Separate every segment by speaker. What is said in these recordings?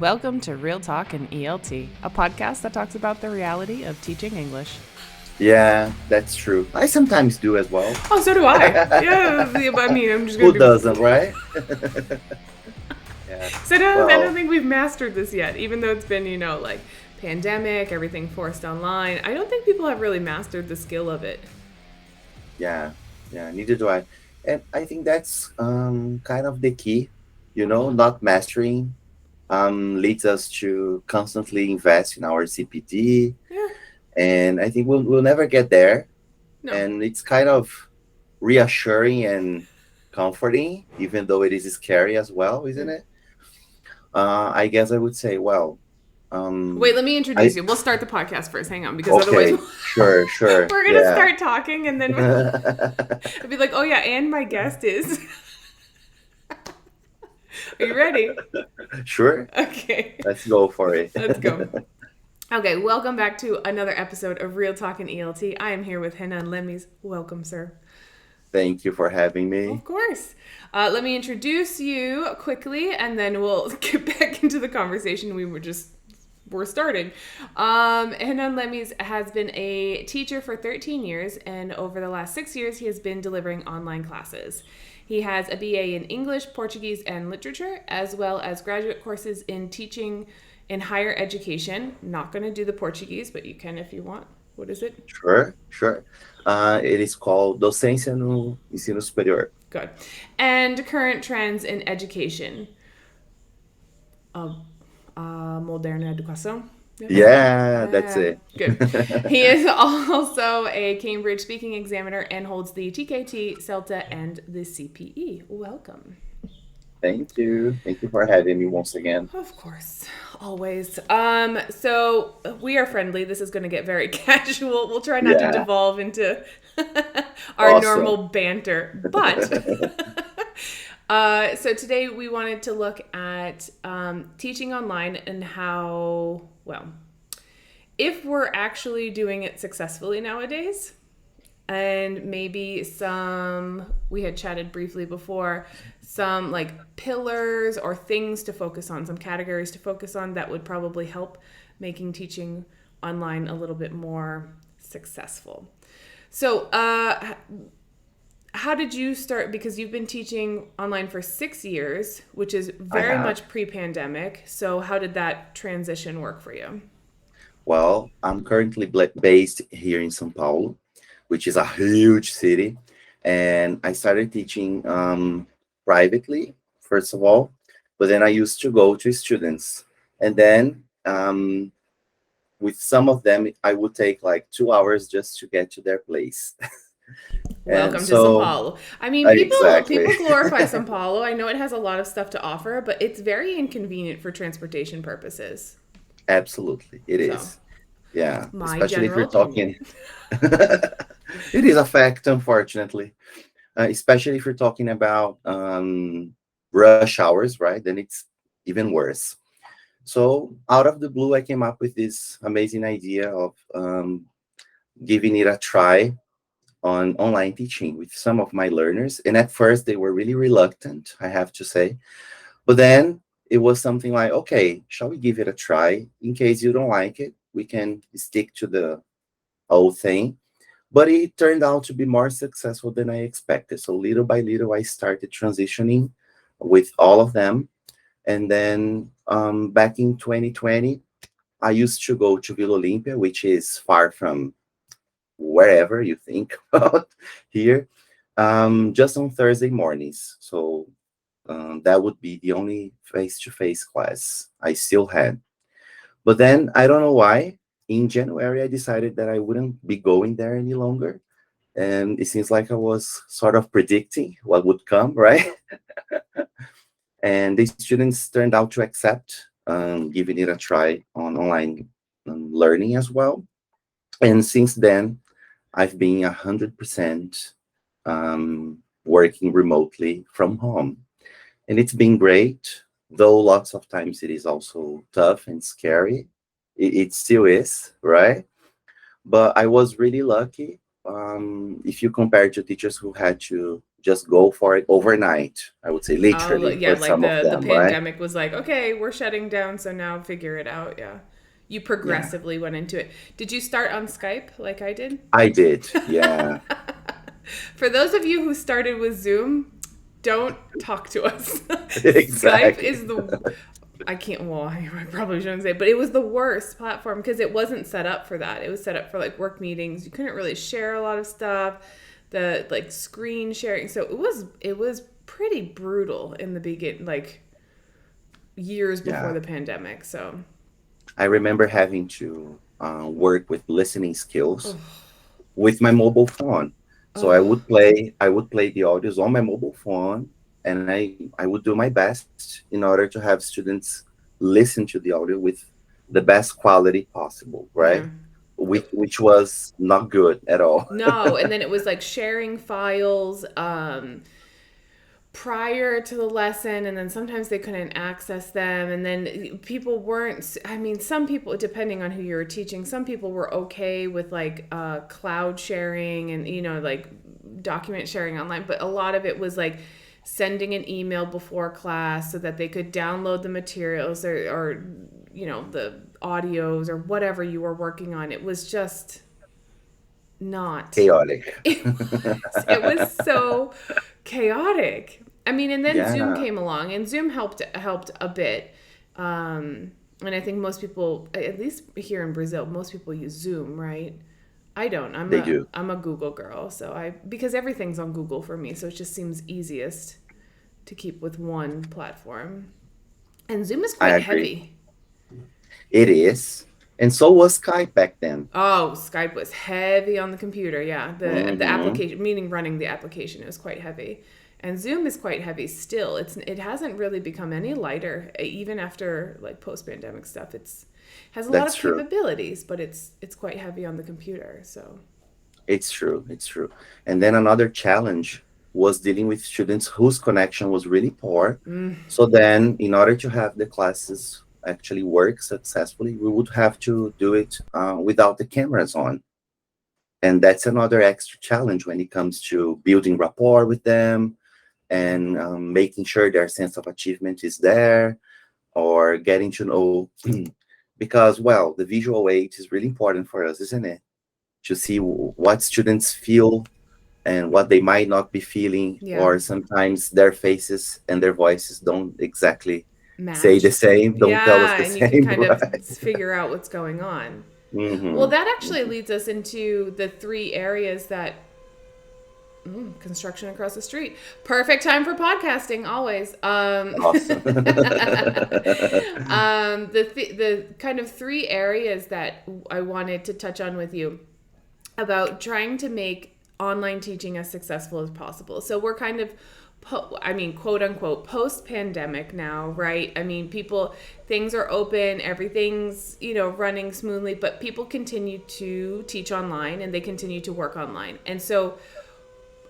Speaker 1: Welcome to Real Talk in ELT, a podcast that talks about the reality of teaching English.
Speaker 2: Yeah, that's true. I sometimes do as well.
Speaker 1: Oh, so do I. Yeah, I mean, I'm just
Speaker 2: Who
Speaker 1: going to be...
Speaker 2: doesn't, right? Yeah.
Speaker 1: So I don't
Speaker 2: Well,
Speaker 1: think we've mastered this yet, even though it's been, like pandemic, everything forced online. I don't think people have really mastered the skill of it.
Speaker 2: yeah, yeah, neither do I. And I think that's kind of the key, not mastering leads us to constantly invest in our CPD.
Speaker 1: Yeah,
Speaker 2: And I think we'll never get there.
Speaker 1: no.
Speaker 2: And it's kind of reassuring and comforting, even though it is scary as well, isn't it? I guess I would say, well,
Speaker 1: Wait,
Speaker 2: um,
Speaker 1: let me introduce
Speaker 2: I
Speaker 1: you. We'll start the podcast first. Hang on, because otherwise
Speaker 2: okay, sure,
Speaker 1: we're going to
Speaker 2: yeah.
Speaker 1: start talking and then I'll be like, oh, yeah, and my guest is... Are you ready?
Speaker 2: Sure,
Speaker 1: Okay,
Speaker 2: let's go for it.
Speaker 1: let's go. Okay, welcome back to another episode of Real Talk in ELT. I am here with Renan Lemes. Welcome, sir.
Speaker 2: Thank you for having
Speaker 1: Of
Speaker 2: me.
Speaker 1: course. Let me introduce you quickly, and then we'll get back into the conversation we're starting. Renan Lemes has been a teacher for 13 years, and over the last 6 years, he has been delivering online classes. He has a BA in English, Portuguese, and Literature, as well as graduate courses in teaching in higher education. Not going to do the Portuguese, but you can if you want. What is it?
Speaker 2: Sure. It is called Docência no Ensino Superior.
Speaker 1: Good. And current trends in education. Uh, Moderna Educação.
Speaker 2: Yeah, that's it.
Speaker 1: Good. He is also a Cambridge speaking examiner and holds the TKT, Celta, and the CPE. Welcome.
Speaker 2: Thank you. Thank you for having me once again.
Speaker 1: Of course, always. So we are friendly. This is going to get very casual. We'll try not to
Speaker 2: Yeah,
Speaker 1: devolve into our normal
Speaker 2: awesome.
Speaker 1: banter. But so today we wanted to look at teaching online and how, well, if we're actually doing it successfully nowadays, and maybe we had chatted briefly before, some like pillars or things to focus on, some categories to focus on that would probably help making teaching online a little bit more successful. So, how did you start? Because you've been teaching online for 6 years, which is
Speaker 2: I
Speaker 1: very
Speaker 2: have.
Speaker 1: much pre-pandemic. So how did that transition work for you?
Speaker 2: Well, I'm currently based here in São Paulo, which is a huge city. And I started teaching privately, first of all, but then I used to go to students. And then with some of them, I would take like 2 hours just to get to their place. And
Speaker 1: Welcome to São
Speaker 2: so,
Speaker 1: Paulo. I mean, people
Speaker 2: exactly.
Speaker 1: people glorify São Paulo. I know it has a lot of stuff to offer, but it's very inconvenient for transportation purposes.
Speaker 2: Absolutely, it
Speaker 1: So,
Speaker 2: is. Yeah,
Speaker 1: my
Speaker 2: especially if
Speaker 1: general
Speaker 2: you're
Speaker 1: opinion.
Speaker 2: talking. It is a fact, unfortunately. Especially if you're talking about rush hours, right? Then it's even worse. So out of the blue, I came up with this amazing idea of giving it a try on online teaching with some of my learners. And at first, they were really reluctant, I have to say. But then it was something like, okay, shall we give it a try? In case you don't like it, we can stick to the old thing. But it turned out to be more successful than I expected. So little by little, I started transitioning with all of them. And then back in 2020, I used to go to Vila Olympia, which is far from wherever you think about here, just on Thursday mornings. So that would be the only face-to-face class I still had. But then I don't know why. In January, I decided that I wouldn't be going there any longer. And it seems like I was sort of predicting what would come, right? And the students turned out to accept giving it a try on online learning as well. And since then, I've been 100% working remotely from home. And it's been great, though lots of times it is also tough and scary. It still is, right? But I was really lucky. If you compare to teachers who had to just go for it overnight. I would say
Speaker 1: Oh,
Speaker 2: literally
Speaker 1: yeah,
Speaker 2: for
Speaker 1: like
Speaker 2: some of
Speaker 1: the
Speaker 2: them, right?
Speaker 1: pandemic was like, okay, we're shutting down, so now figure it out. Yeah. You
Speaker 2: Yeah,
Speaker 1: progressively went into it. Did you start on Skype like I did?
Speaker 2: I did. Yeah,
Speaker 1: For those of you who started with Zoom, don't talk to us. Skype
Speaker 2: exactly.
Speaker 1: is the I can't well, I probably shouldn't say, but it was the worst platform because it wasn't set up for that. It was set up for like work meetings. You couldn't really share a lot of stuff. The like screen sharing. So it was pretty brutal in the begin like years before
Speaker 2: Yeah,
Speaker 1: the pandemic. So
Speaker 2: I remember having to work with listening skills
Speaker 1: oh,
Speaker 2: with my mobile phone. So
Speaker 1: oh
Speaker 2: I would play the audios on my mobile phone, and I would do my best in order to have students listen to the audio with the best quality possible, right?
Speaker 1: yeah.
Speaker 2: Which was not good at all.
Speaker 1: No, and then it was like sharing files prior to the lesson, and then sometimes they couldn't access them, and then people weren't, I mean, some people, depending on who you were teaching, some people were okay with like cloud sharing and like document sharing online, but a lot of it was like sending an email before class so that they could download the materials or the audios or whatever you were working on. It was just not.
Speaker 2: Chaotic.
Speaker 1: It was so chaotic. I mean, and then Zoom
Speaker 2: Yeah,
Speaker 1: came along, and Zoom helped a bit. And I think most people, at least here in Brazil, most people use Zoom, right? I don't. I'm
Speaker 2: they
Speaker 1: a
Speaker 2: do.
Speaker 1: I'm a Google girl, so because everything's on Google for me, so it just seems easiest to keep with one platform. And Zoom is
Speaker 2: I
Speaker 1: quite
Speaker 2: agree.
Speaker 1: heavy.
Speaker 2: It is. And so was Skype back then.
Speaker 1: Oh, Skype was heavy on the computer. Yeah, the
Speaker 2: Hmm.
Speaker 1: application, meaning running the application, it was quite heavy, and Zoom is quite heavy still. It hasn't really become any lighter even after like post pandemic stuff. It's has a lot
Speaker 2: That's
Speaker 1: of
Speaker 2: true.
Speaker 1: capabilities, but it's quite heavy on the computer. So
Speaker 2: It's true. It's true. And then another challenge was dealing with students whose connection was really poor. So then, in order to have the classes actually work successfully, we would have to do it without the cameras on. And that's another extra challenge when it comes to building rapport with them and making sure their sense of achievement is there, or getting to know, because, well, the visual aid is really important for us, isn't it? To see what students feel and what they might not be feeling,
Speaker 1: yeah,
Speaker 2: or sometimes their faces and their voices don't exactly say the
Speaker 1: match.
Speaker 2: same, don't tell us
Speaker 1: Yeah,
Speaker 2: the
Speaker 1: and you can
Speaker 2: same,
Speaker 1: kind of
Speaker 2: right?
Speaker 1: figure out what's going on. Well,
Speaker 2: Hmm.
Speaker 1: that actually leads us into the three areas that construction across the street. Perfect time for podcasting, always.
Speaker 2: Awesome.
Speaker 1: The kind of three areas that I wanted to touch on with you about trying to make online teaching as successful as possible. So we're kind of I mean, quote unquote, post pandemic now, right? I mean, things are open, everything's, running smoothly, but people continue to teach online and they continue to work online. And so,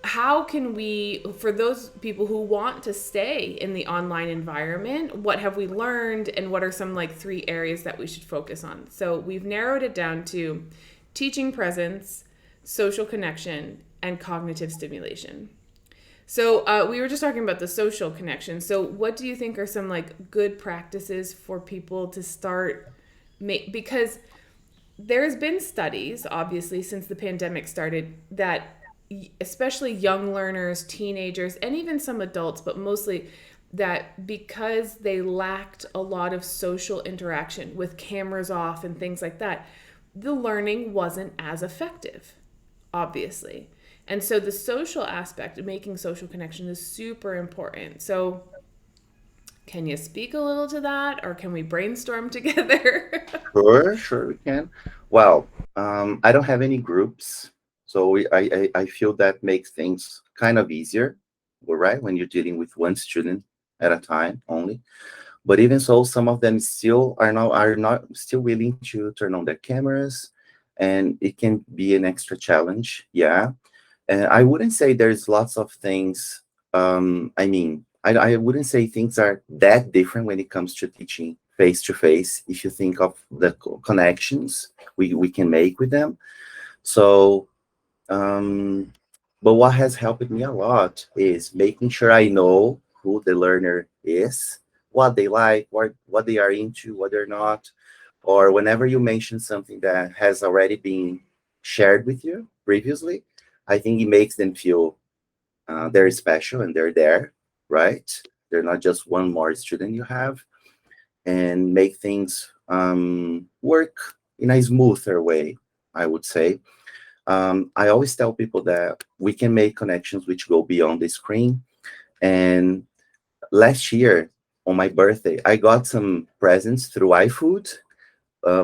Speaker 1: how can we, for those people who want to stay in the online environment, what have we learned and what are some like three areas that we should focus on? So we've narrowed it down to teaching presence, social connection, and cognitive stimulation. So we were just talking about the social connection. So what do you think are some like good practices for people to start because there's been studies, obviously, since the pandemic started that especially young learners, teenagers, and even some adults, but mostly that because they lacked a lot of social interaction with cameras off and things like that, the learning wasn't as effective, obviously. And so the social aspect of making social connection is super important. So can you speak a little to that or can we brainstorm together?
Speaker 2: Sure, sure, we can. Well, I don't have any groups, so I feel that makes things kind of easier, all right, when you're dealing with one student at a time only. But even so, some of them still are not still willing to turn on their cameras, and it can be an extra challenge. Yeah, and I wouldn't say there's lots of things. I mean, I wouldn't say things are that different when it comes to teaching face to face. If you think of the connections we can make with them, so um, But what has helped me a lot is making sure I know who the learner is, what they like, what they are into, what they're not. Or whenever you mention something that has already been shared with you previously, I think it makes them feel they're special and they're there, right? They're not just one more student you have, and make things work in a smoother way, I would say. I always tell people that we can make connections which go beyond the screen. And last year on my birthday, I got some presents through iFood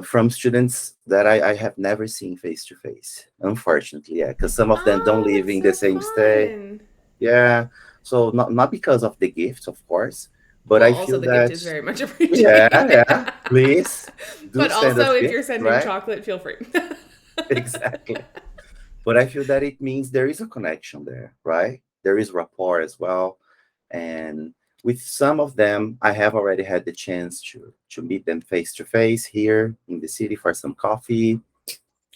Speaker 2: from students that I have never seen face to face, unfortunately. Yeah, because some of them don't
Speaker 1: Oh,
Speaker 2: live
Speaker 1: that's
Speaker 2: in the
Speaker 1: so
Speaker 2: same state.
Speaker 1: fun.
Speaker 2: Yeah, so not because of the gifts, of course, but
Speaker 1: Well,
Speaker 2: I
Speaker 1: also
Speaker 2: feel
Speaker 1: the gift
Speaker 2: that
Speaker 1: is very much
Speaker 2: yeah,
Speaker 1: appreciated.
Speaker 2: yeah, please do
Speaker 1: But
Speaker 2: send us
Speaker 1: also, if you're
Speaker 2: gifts,
Speaker 1: sending
Speaker 2: right?
Speaker 1: chocolate, feel free.
Speaker 2: Exactly. But I feel that it means there is a connection there, right? There is rapport as well. And with some of them, I have already had the chance to meet them face to face here in the city for some coffee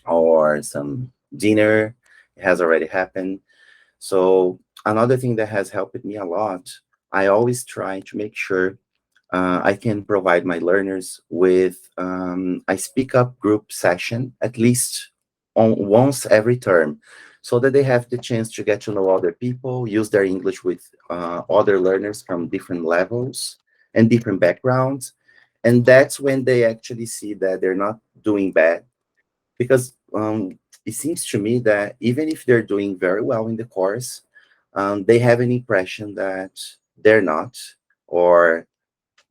Speaker 2: or some dinner. It has already happened. So another thing that has helped me a lot, I always try to make sure I can provide my learners with a speak up group session at least on once every term, so that they have the chance to get to know other people, use their English with other learners from different levels and different backgrounds. And that's when they actually see that they're not doing bad, because it seems to me that even if they're doing very well in the course, they have an impression that they're not, or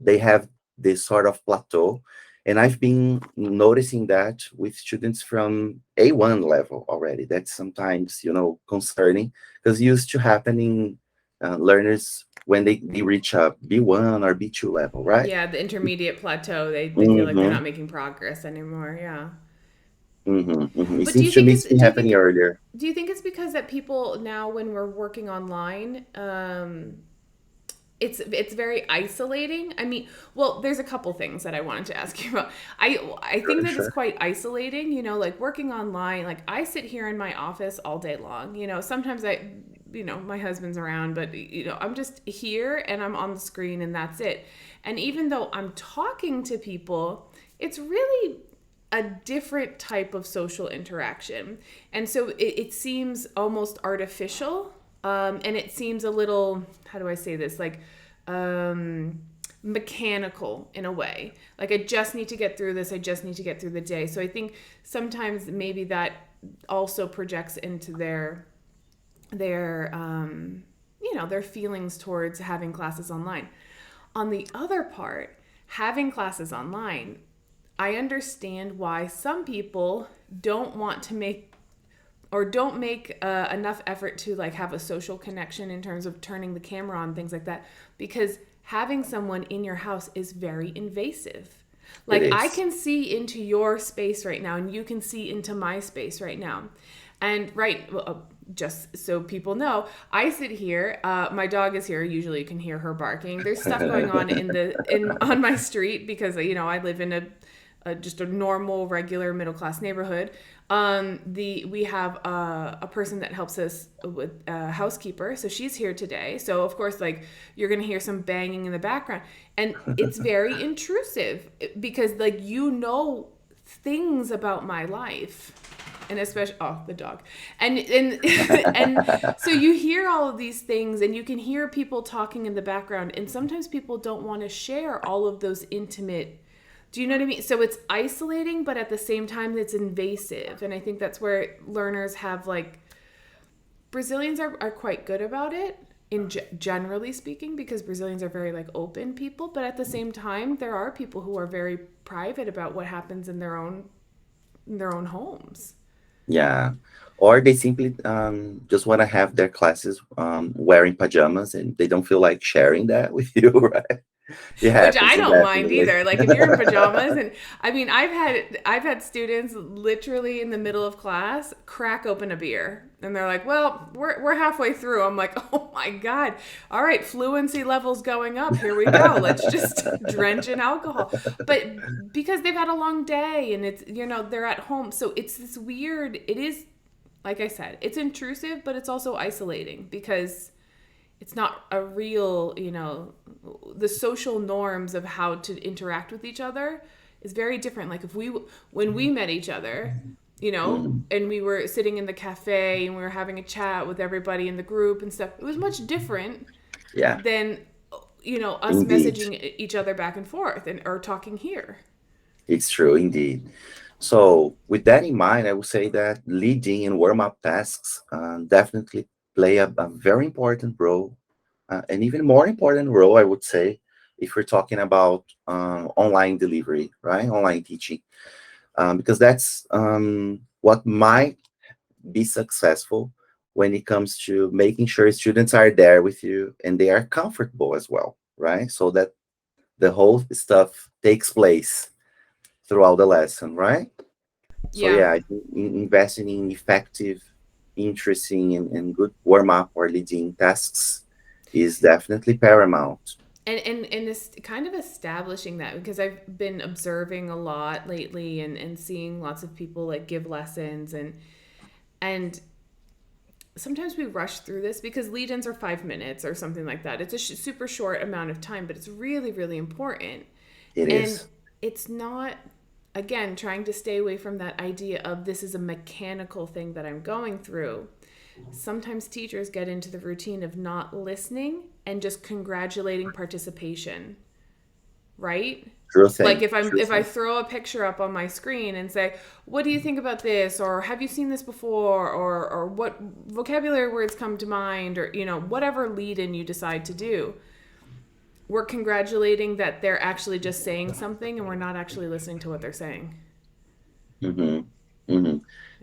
Speaker 2: they have this sort of plateau. And I've been noticing that with students from A1 level already. That's sometimes, concerning, because it used to happen in learners when they reach a B1 or B2 level, right?
Speaker 1: Yeah, the intermediate plateau, they feel like they're
Speaker 2: Mm-hmm,
Speaker 1: not making progress anymore. Yeah.
Speaker 2: mm-hmm, mm-hmm. It
Speaker 1: But do you
Speaker 2: seems to
Speaker 1: think
Speaker 2: me
Speaker 1: it's
Speaker 2: it's been
Speaker 1: do you think
Speaker 2: happening
Speaker 1: it
Speaker 2: earlier.
Speaker 1: do you think it's because that people now when we're working online, it's very isolating. I mean, well, there's a couple things that I wanted to ask you about. I think
Speaker 2: Sure,
Speaker 1: that it's
Speaker 2: sure.
Speaker 1: quite isolating, like working online. Like I sit here in my office all day long. Sometimes my husband's around, but I'm just here and I'm on the screen and that's it. And even though I'm talking to people, it's really a different type of social interaction. And so it seems almost artificial. And it seems a little, how do I say this? Like, mechanical in a way. Like, I just need to get through this. I just need to get through the day. So I think sometimes maybe that also projects into their feelings towards having classes online. On the other part, having classes online, I understand why some people don't want to make or don't make enough effort to like have a social connection in terms of turning the camera on, things like that, because having someone in your house is very invasive.
Speaker 2: It
Speaker 1: Like I
Speaker 2: is.
Speaker 1: can see into your space right now and you can see into my space right now. And just so people know, I sit here. My dog is here. Usually, you can hear her barking. There's stuff going on on my street because I live in just a normal, regular, middle class neighborhood. We have a person that helps us with a housekeeper, so she's here today. So of course, like you're gonna hear some banging in the background, and it's very intrusive because things about my life, and especially the dog, and and so you hear all of these things, and you can hear people talking in the background, and sometimes people don't want to share all of those intimate. Do you know what I mean? So it's isolating, but at the same time, it's invasive. And I think that's where learners have like, Brazilians are quite good about it generally speaking, because Brazilians are very like open people. But at the same time, there are people who are very private about what happens in their own homes.
Speaker 2: Yeah. Or they simply just want to have their classes wearing pajamas, and they don't feel like sharing that with you, right? It
Speaker 1: Which I
Speaker 2: happens,
Speaker 1: don't mind
Speaker 2: definitely.
Speaker 1: either. Like if you're in pajamas, and I mean, I've had students literally in the middle of class crack open a beer, and they're like, "Well, we're halfway through." I'm like, "Oh my god! All right, fluency levels going up. Here we go. Let's just drench in alcohol." But because they've had a long day and they're at home, so it's this weird. It is. like I said, it's intrusive, but it's also isolating because it's not a real, the social norms of how to interact with each other is very different. Like when we met each other,
Speaker 2: Mm,
Speaker 1: and we were sitting in the cafe and we were having a chat with everybody in the group and stuff, it was much different
Speaker 2: yeah,
Speaker 1: than, us
Speaker 2: indeed.
Speaker 1: messaging each other back and forth and or talking here.
Speaker 2: It's true, indeed. So, with that in mind, I would say that leading and warm up tasks definitely play a very important role, an even more important role, I would say, if we're talking about online delivery, right? Online teaching, because that's what might be successful when it comes to making sure students are there with you and they are comfortable as well, right? So that the whole stuff takes place throughout the lesson, right? So
Speaker 1: Yeah.
Speaker 2: yeah, I think investing in effective, interesting, and good warm up or leading tasks is definitely paramount.
Speaker 1: And this kind of establishing that, because I've been observing a lot lately and seeing lots of people like give lessons, and sometimes we rush through this because lead-ins are 5 minutes or something like that. It's a super short amount of time, but it's really, really important.
Speaker 2: It
Speaker 1: And
Speaker 2: is.
Speaker 1: it's not, again, trying to stay away from that idea of this is a mechanical thing that I'm going through. Sometimes teachers get into the routine of not listening and just congratulating participation, right?
Speaker 2: True
Speaker 1: Like
Speaker 2: thing. True
Speaker 1: if I
Speaker 2: thing.
Speaker 1: throw a picture up on my screen and say, "What do you think about this?" or "Have you seen this before?" or "What vocabulary words come to mind?" or whatever lead in you decide to do. We're congratulating that they're actually just saying something and we're not actually listening to what they're saying.
Speaker 2: Hmm. Hmm.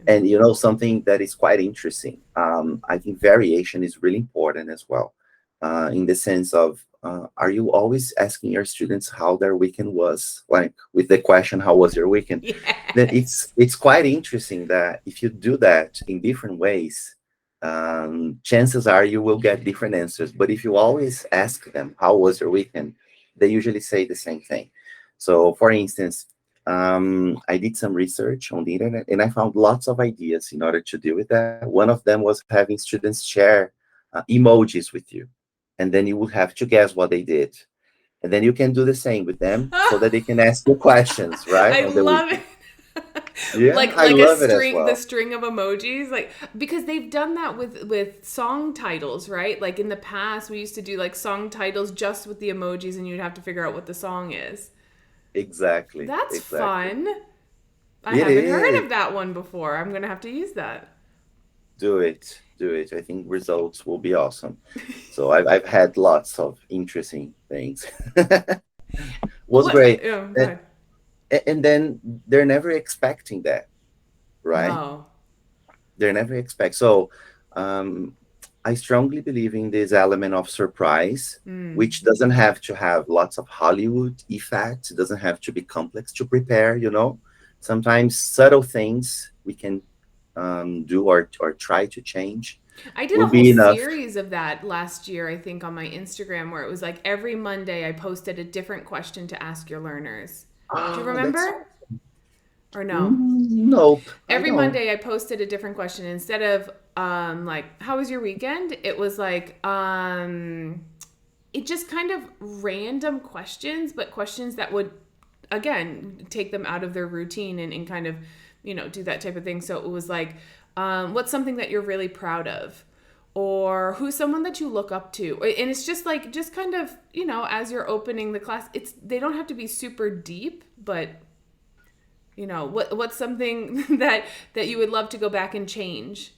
Speaker 2: And you know, something that is quite interesting. I think variation is really important as well, in the sense of, are you always asking your students how their weekend was? Like with the question, "How was your weekend?" Then
Speaker 1: Yes.
Speaker 2: it's quite interesting that if you do that in different ways, chances are you will get different answers. But if you always ask them, "How was your weekend?" they usually say the same thing. So, for instance, I did some research on the internet and I found lots of ideas in order to deal with that. One of them was having students share emojis with you, and then you would have to guess what they did. And then you can do the same with them so that they can ask you questions, right?
Speaker 1: I
Speaker 2: On the
Speaker 1: love
Speaker 2: weekend.
Speaker 1: it.
Speaker 2: Yeah,
Speaker 1: like
Speaker 2: I
Speaker 1: like a
Speaker 2: love it as
Speaker 1: string the
Speaker 2: well.
Speaker 1: string of emojis, like because they've done that with song titles, right? Like in the past we used to do like song titles just with the emojis and you'd have to figure out what the song is.
Speaker 2: Exactly,
Speaker 1: That's
Speaker 2: exactly.
Speaker 1: fun. I
Speaker 2: It
Speaker 1: haven't heard
Speaker 2: is.
Speaker 1: of that one before. I'm gonna have to use that.
Speaker 2: Do it, do it. I think results will be awesome. So I've had lots of interesting things. Was
Speaker 1: What?
Speaker 2: great.
Speaker 1: Oh, go
Speaker 2: And,
Speaker 1: ahead.
Speaker 2: and then they're never expecting that, right?
Speaker 1: No.
Speaker 2: They're never expect. So um, I strongly believe in this element of surprise,
Speaker 1: Mm.
Speaker 2: which doesn't have to have lots of Hollywood effects. It doesn't have to be complex to prepare, you know. Sometimes subtle things we can do or try to change
Speaker 1: I did
Speaker 2: will
Speaker 1: a whole
Speaker 2: be enough.
Speaker 1: series of that last year, I think, on my Instagram, where it was like every Monday I posted a different question to ask your learners. Do you
Speaker 2: Oh, that's
Speaker 1: remember?
Speaker 2: so.
Speaker 1: Or no?
Speaker 2: Nope, I
Speaker 1: Every
Speaker 2: don't.
Speaker 1: Monday I posted a different question. Instead of like, how was your weekend? It was like, it just kind of random questions, but questions that would, again, take them out of their routine and kind of, do that type of thing. So it was like, what's something that you're really proud of? Or who's someone that you look up to? And it's just like, just kind of, as you're opening the class, they don't have to be super deep, but what's something that you would love to go back and change?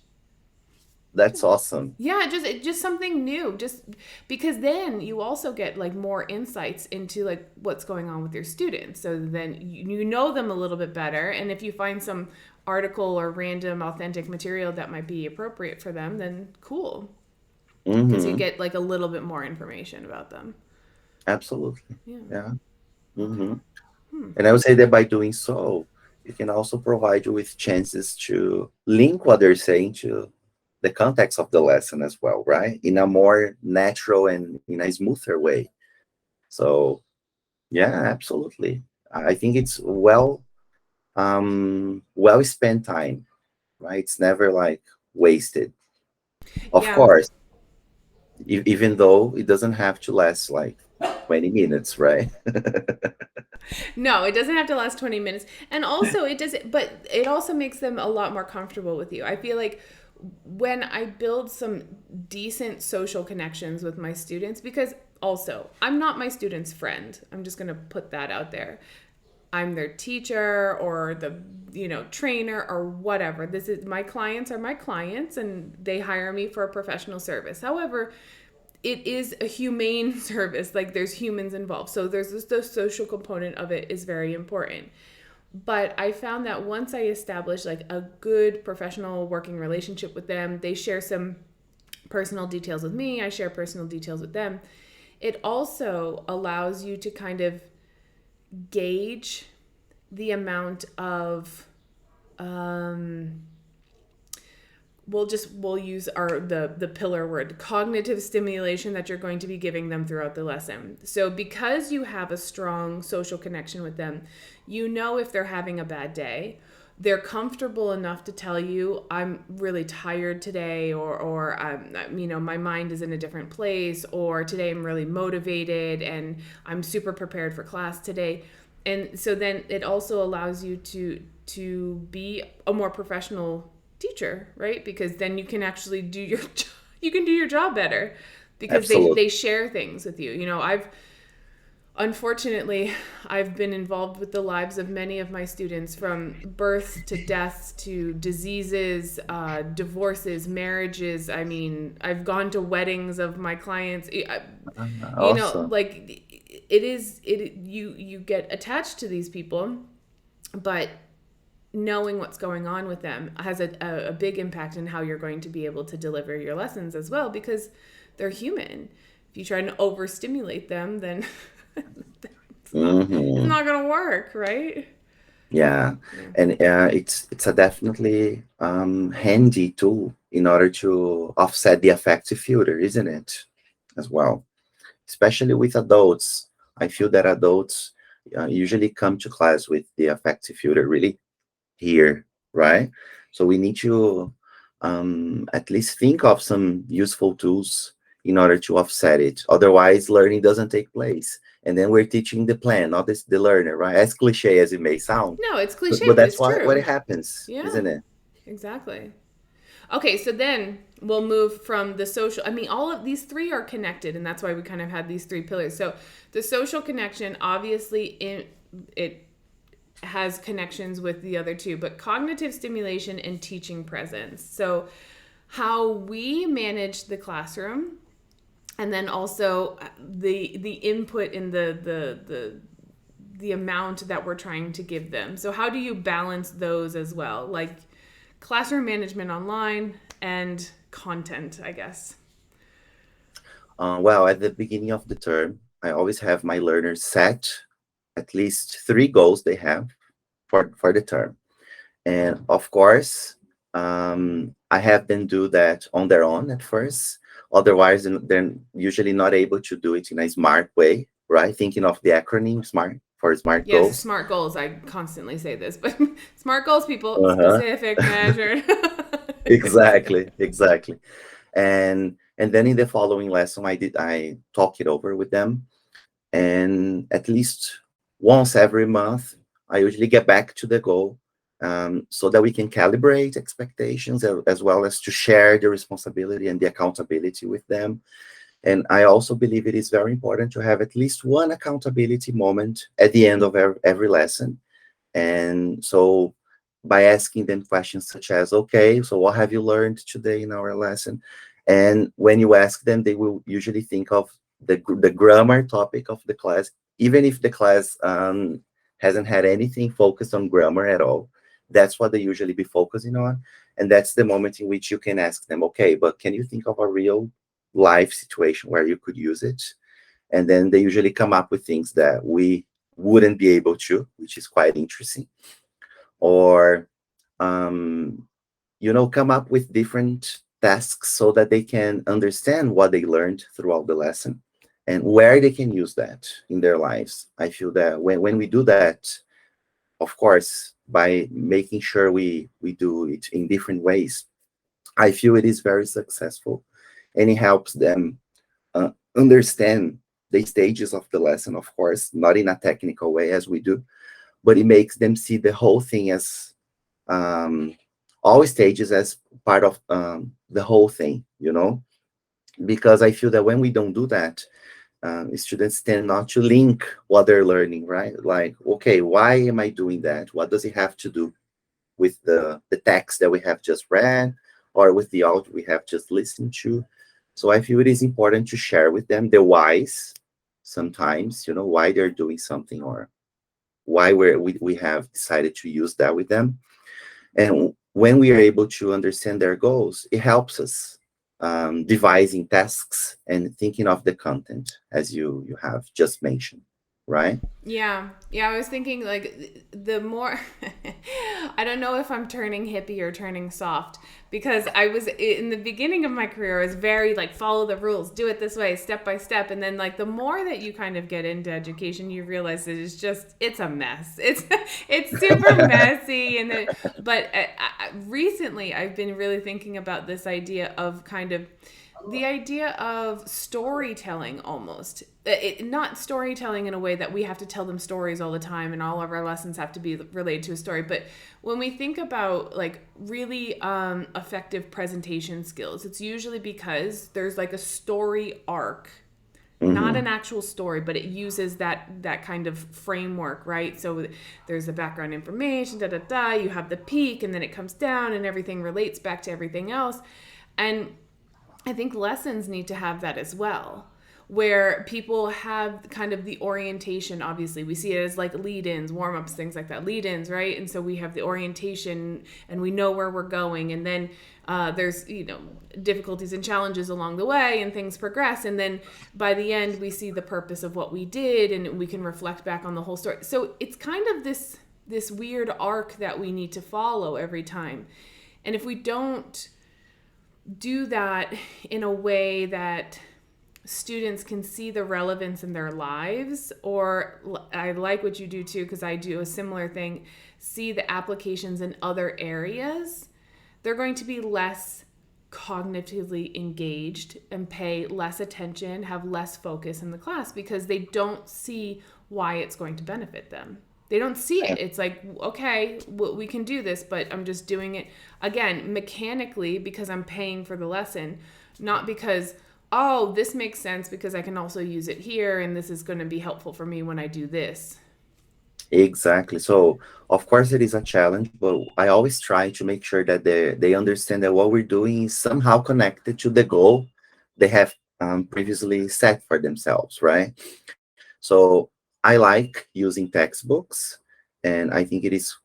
Speaker 2: That's awesome.
Speaker 1: Yeah, just something new. Just because then you also get like more insights into like what's going on with your students. So then you know them a little bit better, and if you find some article or random authentic material that might be appropriate for them, then cool, because you
Speaker 2: Mm-hmm.
Speaker 1: get like a little bit more information about them.
Speaker 2: Absolutely.
Speaker 1: Yeah.
Speaker 2: Yeah.
Speaker 1: Okay.
Speaker 2: Mm-hmm.
Speaker 1: Hmm.
Speaker 2: And I would say that by doing so, it can also provide you with chances to link what they're saying to the context of the lesson as well, right? In a more natural and in a smoother way. So yeah, absolutely. I think it's well spent time, right? It's never like wasted. Of
Speaker 1: Yeah.
Speaker 2: course, even though it doesn't have to last like 20 minutes, right?
Speaker 1: No, it doesn't have to last 20 minutes. And also it does but it also makes them a lot more comfortable with you. I feel like when I build some decent social connections with my students, because also I'm not my student's friend. I'm just going to put that out there. I'm their teacher or the trainer or whatever. This is my clients are my clients and they hire me for a professional service. However, it is a humane service. Like there's humans involved. So there's this the social component of it is very important. But I found that once I established like a good professional working relationship with them, they share some personal details with me, I share personal details with them. It also allows you to kind of gauge the amount of we'll use the pillar word cognitive stimulation that you're going to be giving them throughout the lesson. So because you have a strong social connection with them, you know if they're having a bad day, they're comfortable enough to tell you, I'm really tired today, or my mind is in a different place, or today I'm really motivated and I'm super prepared for class today. And so then it also allows you to be a more professional teacher, right? Because then you can actually do your job better because
Speaker 2: Absolutely.
Speaker 1: they share things with you. Unfortunately, I've been involved with the lives of many of my students, from birth to deaths to diseases, divorces, marriages. I mean, I've gone to weddings of my clients.
Speaker 2: Awesome.
Speaker 1: Like you get attached to these people, but knowing what's going on with them has a big impact in how you're going to be able to deliver your lessons as well, because they're human. If you try to overstimulate them, then it's
Speaker 2: Hmm.
Speaker 1: not going to work, right?
Speaker 2: Yeah,
Speaker 1: Yeah.
Speaker 2: and it's a definitely handy tool in order to offset the affective filter, isn't it? As well, especially with adults. I feel that adults usually come to class with the affective filter really here, right? So we need to at least think of some useful tools in order to offset it. Otherwise, learning doesn't take place. And then we're teaching the plan, not this, the learner, right? As cliche as it may sound,
Speaker 1: No, it's
Speaker 2: but
Speaker 1: cliche, but
Speaker 2: that's
Speaker 1: it's
Speaker 2: what
Speaker 1: true.
Speaker 2: it happens,
Speaker 1: Yeah,
Speaker 2: isn't it?
Speaker 1: exactly. Okay, so then we'll move from the social. I mean, all of these three are connected, and that's why we kind of had these three pillars. So the social connection, obviously, it has connections with the other two, but cognitive stimulation and teaching presence. So how we manage the classroom, and then also the input in the amount that we're trying to give them. So how do you balance those as well? Like classroom management online and content, I guess.
Speaker 2: Well, at the beginning of the term, I always have my learners set at least three goals they have for the term. And of course, I have them do that on their own at first. Otherwise, they're usually not able to do it in a smart way, right? Thinking of the acronym SMART for SMART
Speaker 1: Yes,
Speaker 2: goals.
Speaker 1: smart goals. I constantly say this, but smart goals, people,
Speaker 2: Uh-huh.
Speaker 1: specific, measured.
Speaker 2: Exactly, exactly. And then in the following lesson, I talk it over with them, and at least once every month I usually get back to the goal, so that we can calibrate expectations, as well as to share the responsibility and the accountability with them. And I also believe it is very important to have at least one accountability moment at the end of every lesson. And so by asking them questions such as, okay, so what have you learned today in our lesson? And when you ask them, they will usually think of the grammar topic of the class, even if the class hasn't had anything focused on grammar at all. That's what they usually be focusing on. And that's the moment in which you can ask them, okay, but can you think of a real life situation where you could use it? And then they usually come up with things that we wouldn't be able to, which is quite interesting. Or um, come up with different tasks so that they can understand what they learned throughout the lesson and where they can use that in their lives. I feel that when we do that, of course, by making sure we do it in different ways, I feel it is very successful, and it helps them understand the stages of the lesson, of course, not in a technical way as we do, but it makes them see the whole thing as um, all stages as part of the whole thing, you know? Because I feel that when we don't do that, students tend not to link what they're learning, right? Like, okay, why am I doing that? What does it have to do with the text that we have just read or with the audio we have just listened to? So I feel it is important to share with them the whys sometimes, you know, why they're doing something or why we have decided to use that with them. And when we are able to understand their goals, it helps us devising tasks and thinking of the content, as you have just mentioned, right?
Speaker 1: Yeah, yeah. I was thinking like the more I don't know if I'm turning hippie or turning soft because I was in the beginning of my career. I was very like follow the rules, do it this way, step by step, and then like the more that you kind of get into education, you realize that it's a mess. It's super messy, and then but recently I've been really thinking about this idea of kind of the idea of storytelling almost not storytelling in a way that we have to tell them stories all the time and all of our lessons have to be related to a story, but when we think about like really effective presentation skills, it's usually because there's like a story arc, not
Speaker 2: Hmm.
Speaker 1: an actual story, but it uses that kind of framework, right? So there's the background information, da da da, you have the peak and then it comes down and everything relates back to everything else. And I think lessons need to have that as well, where people have kind of the orientation. Obviously, we see it as like lead ins, warm ups, things like that, lead ins, right? And so we have the orientation and we know where we're going. And then there's, difficulties and challenges along the way and things progress. And then by the end, we see the purpose of what we did and we can reflect back on the whole story. So it's kind of this weird arc that we need to follow every time. And if we don't do that in a way that students can see the relevance in their lives, or I like what you do too, because I do a similar thing, see the applications in other areas, they're going to be less cognitively engaged and pay less attention, have less focus in the class because they don't see why it's going to benefit them. They don't see it. It's like, okay, we can do this, but I'm just doing it again mechanically because I'm paying for the lesson, not because, oh, this makes sense because I can also use it here and this is going to be helpful for me when I do this.
Speaker 2: Exactly. So, of course, it is a challenge, but I always try to make sure that they understand that what we're doing is somehow connected to the goal they have previously set for themselves, right? So, I like using textbooks, and I think it is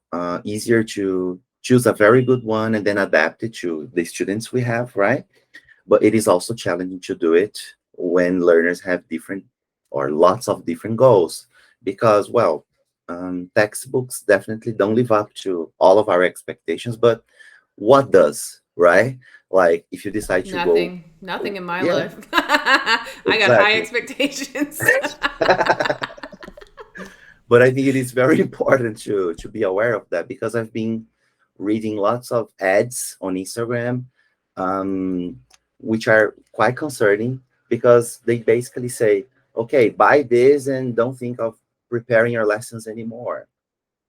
Speaker 2: easier to choose a very good one and then adapt it to the students we have, right? But it is also challenging to do it when learners have different or lots of different goals because, well, textbooks definitely don't live up to all of our expectations, but what does, right? Like if you decide to go,
Speaker 1: Nothing in my
Speaker 2: yeah,
Speaker 1: life. I got high
Speaker 2: exactly.
Speaker 1: expectations.
Speaker 2: But I think it is very important to be aware of that because I've been reading lots of ads on Instagram, um, which are quite concerning because they basically say, okay, buy this and don't think of preparing your lessons anymore,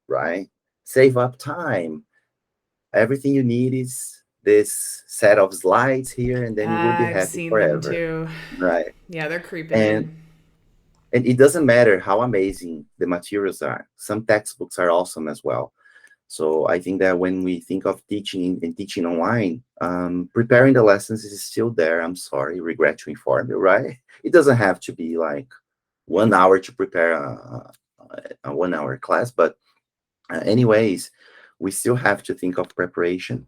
Speaker 2: right? Save up time. Everything you need is this set of slides here, and then you will be
Speaker 1: I've
Speaker 2: happy
Speaker 1: seen them
Speaker 2: forever,
Speaker 1: too.
Speaker 2: right?
Speaker 1: Yeah, they're creeping
Speaker 2: And
Speaker 1: in.
Speaker 2: and it doesn't matter how amazing the materials are. Some textbooks are awesome as well. So I think that when we think of teaching and teaching online, preparing the lessons is still there. I'm sorry, regret to inform you, right? It doesn't have to be like 1 hour to prepare a 1 hour class, but anyways, we still have to think of preparation.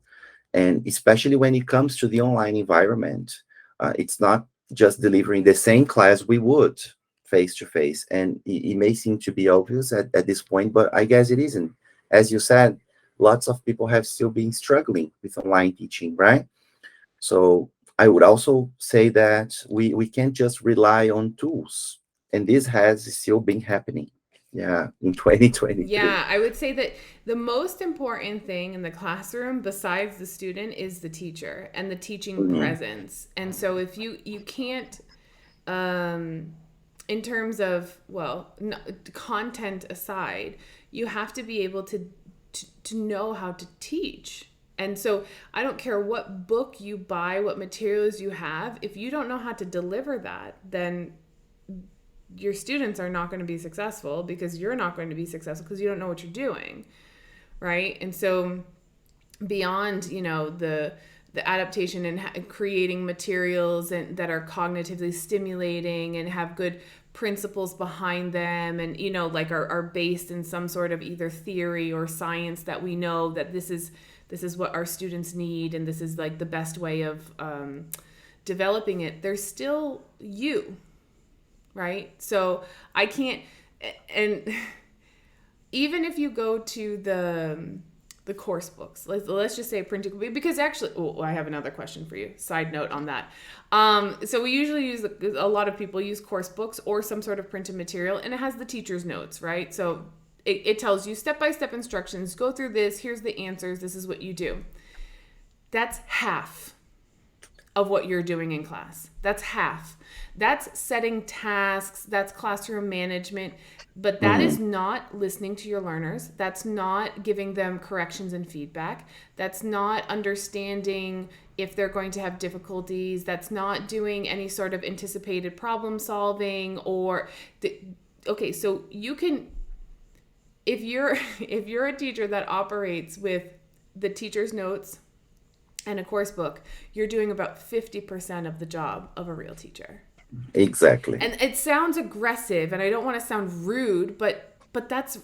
Speaker 2: And especially when it comes to the online environment, it's not just delivering the same class we would face to face. And it may seem to be obvious at this point, but I guess it isn't. As you said, lots of people have still been struggling with online teaching, right? So I would also say that we can't just rely on tools. And this has still been happening. Yeah, in 2023.
Speaker 1: Yeah, I would say that the most important thing in the classroom besides the student is the teacher and the teaching
Speaker 2: Mhm.
Speaker 1: presence. And so if you can't um in terms of, well, no, content aside, you have to be able to know how to teach. And so I don't care what book you buy, what materials you have, if you don't know how to deliver that, then your students are not going to be successful because you're not going to be successful because you don't know what you're doing, right? And so beyond, the adaptation and creating materials and that are cognitively stimulating and have good principles behind them, and like are based in some sort of either theory or science that we know that this is what our students need and this is like the best way of developing it. There's still you, right? So I can't, and even if you go to the course books, let's just say printed, because actually, oh, I have another question for you. Side note on that. So we usually use, a lot of people use course books or some sort of printed material, and it has the teacher's notes, right? So it tells you step-by-step instructions, go through this, here's the answers, this is what you do. That's half of what you're doing in class. That's half. That's setting tasks, that's classroom management, but that is
Speaker 2: Mhm.
Speaker 1: not listening to your learners. That's not giving them corrections and feedback. That's not understanding if they're going to have difficulties. That's not doing any sort of anticipated problem solving or okay, so you can, if you're if you're a teacher that operates with the teacher's notes and a course book, you're doing about 50% of the job of a real teacher.
Speaker 2: Exactly.
Speaker 1: And it sounds aggressive and I don't want to sound rude, but that's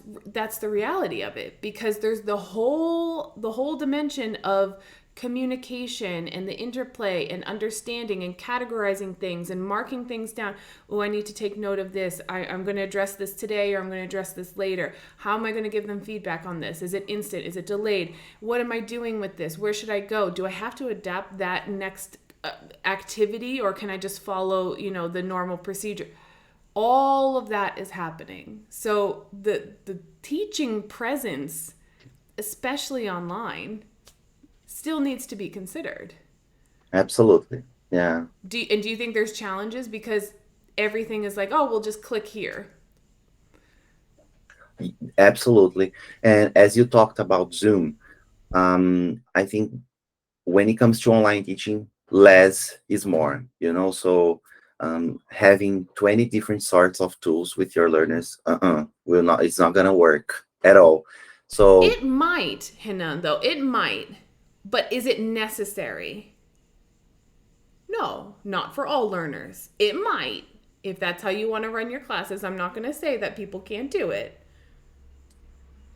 Speaker 1: the reality of it, because there's the whole dimension of communication and the interplay and understanding and categorizing things and marking things down. Oh, I need to take note of this. I'm going to address this today, or I'm going to address this later. How am I going to give them feedback on this? Is it instant? Is it delayed? What am I doing with this? Where should I go? Do I have to adapt that next activity, or can I just follow, the normal procedure? All of that is happening. So the teaching presence, especially online, still needs to be considered.
Speaker 2: Absolutely. Yeah.
Speaker 1: Do you think there's challenges because everything is like, oh, we'll just click here?
Speaker 2: Absolutely. And as you talked about Zoom, I think when it comes to online teaching, less is more, so having 20 different sorts of tools with your learners, will not, it's not gonna work at all. So
Speaker 1: It might, Hanan, though. It might. But is it necessary? No, not for all learners. It might. If that's how you want to run your classes, I'm not going to say that people can't do it,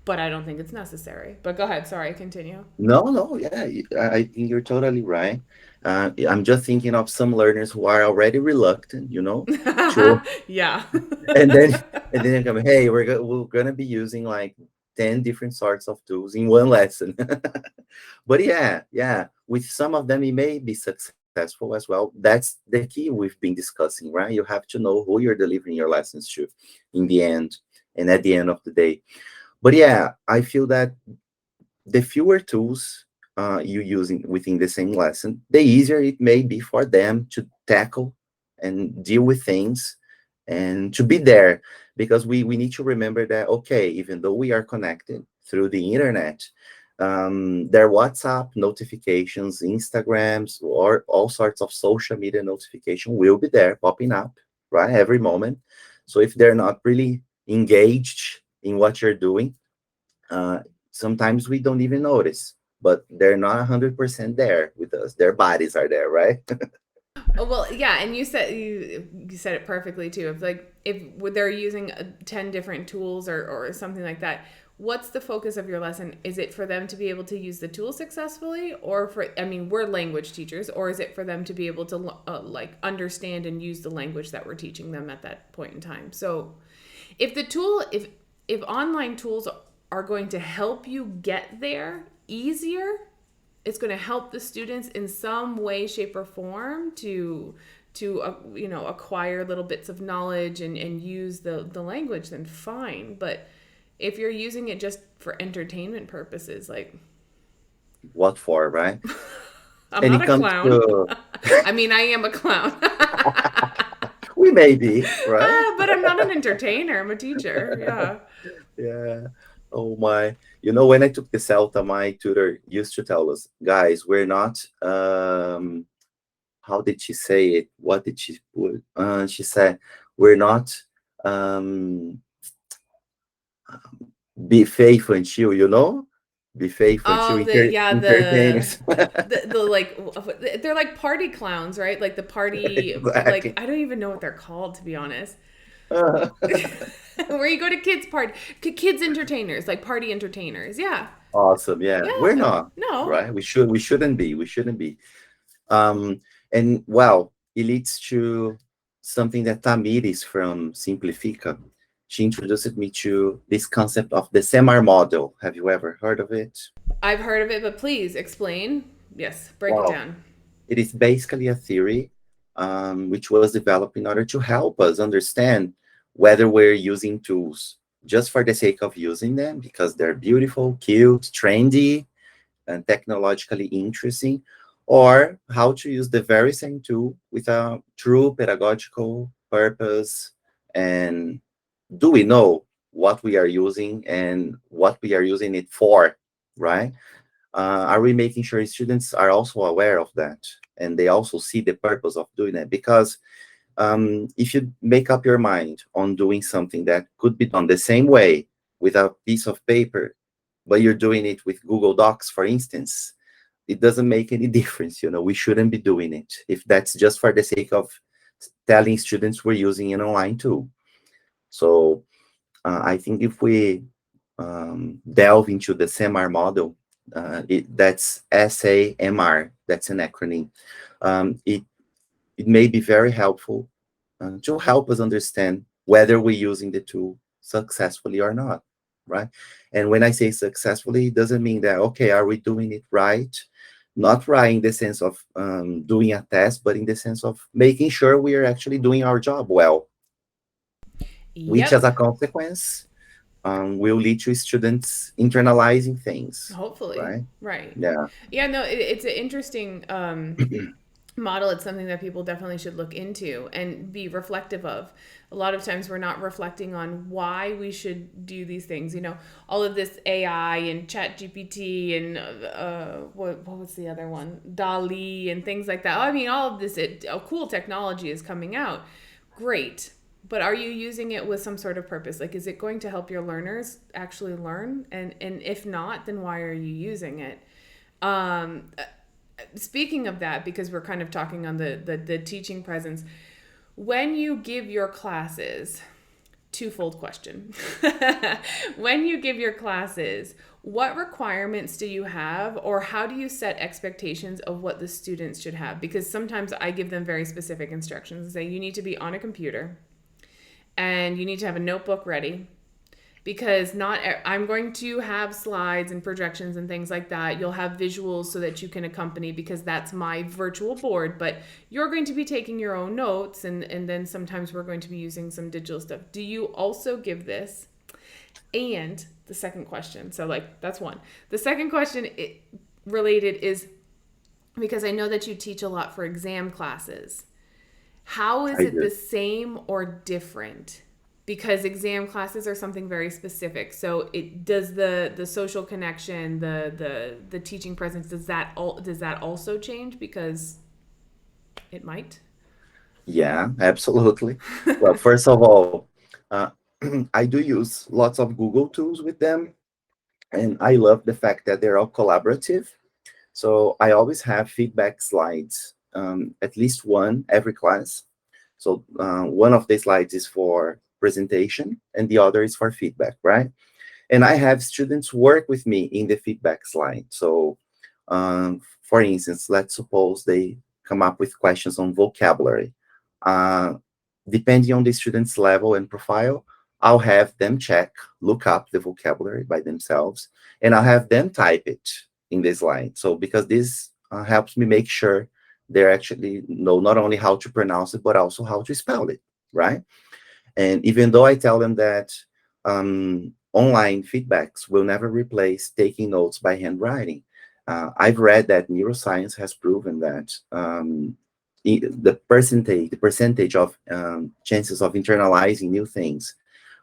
Speaker 1: but I don't think it's necessary. But go ahead. Sorry, continue.
Speaker 2: no, no, yeah, I think you're totally right. I'm just thinking of some learners who are already reluctant, to,
Speaker 1: Yeah.
Speaker 2: and then they come, hey, we're gonna be using like 10 different sorts of tools in one lesson. But yeah, with some of them it may be successful as well. That's the key we've been discussing, right? You have to know who you're delivering your lessons to in the end, and at the end of the day. But yeah, I feel that the fewer tools you use within the same lesson, the easier it may be for them to tackle and deal with things and to be there. Because we need to remember that, okay, even though we are connected through the internet, their WhatsApp notifications, Instagrams, or all sorts of social media notification will be there popping up, right, every moment. So if they're not really engaged in what you're doing, uh, sometimes we don't even notice, but they're not 100% there with us. Their bodies are there, right?
Speaker 1: Oh, well, yeah, and you said it perfectly too. If they're using 10 different tools or something like that, what's the focus of your lesson? Is it for them to be able to use the tool successfully, or for, I mean, we're language teachers, or is it for them to be able to like understand and use the language that we're teaching them at that point in time? So, if online tools are going to help you get there easier, it's going to help the students in some way, shape, or form to acquire little bits of knowledge and use the language, then fine. But if you're using it just for entertainment purposes, like,
Speaker 2: What for, right?
Speaker 1: I'm
Speaker 2: And
Speaker 1: not
Speaker 2: it
Speaker 1: a
Speaker 2: comes
Speaker 1: clown.
Speaker 2: to,
Speaker 1: I mean, I am a clown.
Speaker 2: we may be, right?
Speaker 1: But I'm not an entertainer. I'm a teacher. Yeah.
Speaker 2: Yeah. Oh my. You know, when I took the Celta, my tutor used to tell us, guys, we're not, how did she say it? What did she put? She said, we're not um, be faithful and chill, you know? Be faithful and chill,
Speaker 1: Oh,
Speaker 2: entertainers.
Speaker 1: the like, they're like party clowns, right? Like the party, like,
Speaker 2: Exactly.
Speaker 1: I don't even know what they're called, to be honest. Where you go to kids entertainers, like party entertainers. Yeah.
Speaker 2: Awesome. Yeah. We're
Speaker 1: Yeah.
Speaker 2: not,
Speaker 1: No.
Speaker 2: right? We shouldn't be. We shouldn't be. And well, it leads to something that Tamiris from Simplifica, she introduced me to this concept of the SEMAR model. Have you ever heard of it?
Speaker 1: I've heard of it, but please explain. Yes, break it
Speaker 2: Wow.
Speaker 1: down.
Speaker 2: It is basically a theory which was developed in order to help us understand whether we're using tools just for the sake of using them because they're beautiful, cute, trendy, and technologically interesting, or how to use the very same tool with a true pedagogical purpose. And do we know what we are using and what we are using it for, right? Are we making sure students are also aware of that and they also see the purpose of doing it? Because if you make up your mind on doing something that could be done the same way with a piece of paper, but you're doing it with Google Docs, for instance, it doesn't make any difference. You know, we shouldn't be doing it if that's just for the sake of telling students we're using an online tool. So I think if we delve into the SEMAR model, that's SAMR, that's an acronym. It may be very helpful to help us understand whether we're using the tool successfully or not, right? And when I say successfully, it doesn't mean that, okay, are we doing it right? Not right in the sense of doing a test, but in the sense of making sure we are actually doing our job well, which as
Speaker 1: Yep.
Speaker 2: a consequence will lead to students internalizing things,
Speaker 1: Hopefully.
Speaker 2: right?
Speaker 1: Right.
Speaker 2: Yeah.
Speaker 1: Yeah, no, it's an interesting model. It's something that people definitely should look into and be reflective of. A lot of times we're not reflecting on why we should do these things. All of this AI and Chat GPT and what was the other one? DALI and things like that. I mean, all of this cool technology is coming out. Great. But are you using it with some sort of purpose? Like, is it going to help your learners actually learn? And if not, then why are you using it? Um, Speaking of that, because we're kind of talking on the teaching presence, when you give your classes, twofold question. When you give your classes, what requirements do you have, or how do you set expectations of what the students should have? Because sometimes I give them very specific instructions and say, you need to be on a computer and you need to have a notebook ready, because not I'm going to have slides and projections and things like that. You'll have visuals so that you can accompany, because that's my virtual board, but you're going to be taking your own notes, and then sometimes we're going to be using some digital stuff. Do you also give this? And the second question, so like that's one. The second question related is, because I know that you teach a lot for exam classes. How is
Speaker 2: I
Speaker 1: it the
Speaker 2: do.
Speaker 1: same or different? Because exam classes are something very specific. So it does the social connection, the teaching presence, does that also change? Because it might.
Speaker 2: Yeah, absolutely. Well, first of all, I do use lots of Google tools with them, and I love the fact that they're all collaborative. So I always have feedback slides, at least one every class. So one of the slides is for presentation, and the other is for feedback, right? And I have students work with me in the feedback slide. So, for instance, let's suppose they come up with questions on vocabulary. Uh, Depending on the student's level and profile, I'll have them look up the vocabulary by themselves, and I'll have them type it in the slide. So, because this helps me make sure they actually know not only how to pronounce it, but also how to spell it, right? And even though I tell them that online feedbacks will never replace taking notes by handwriting, I've read that neuroscience has proven that the percentage of chances of internalizing new things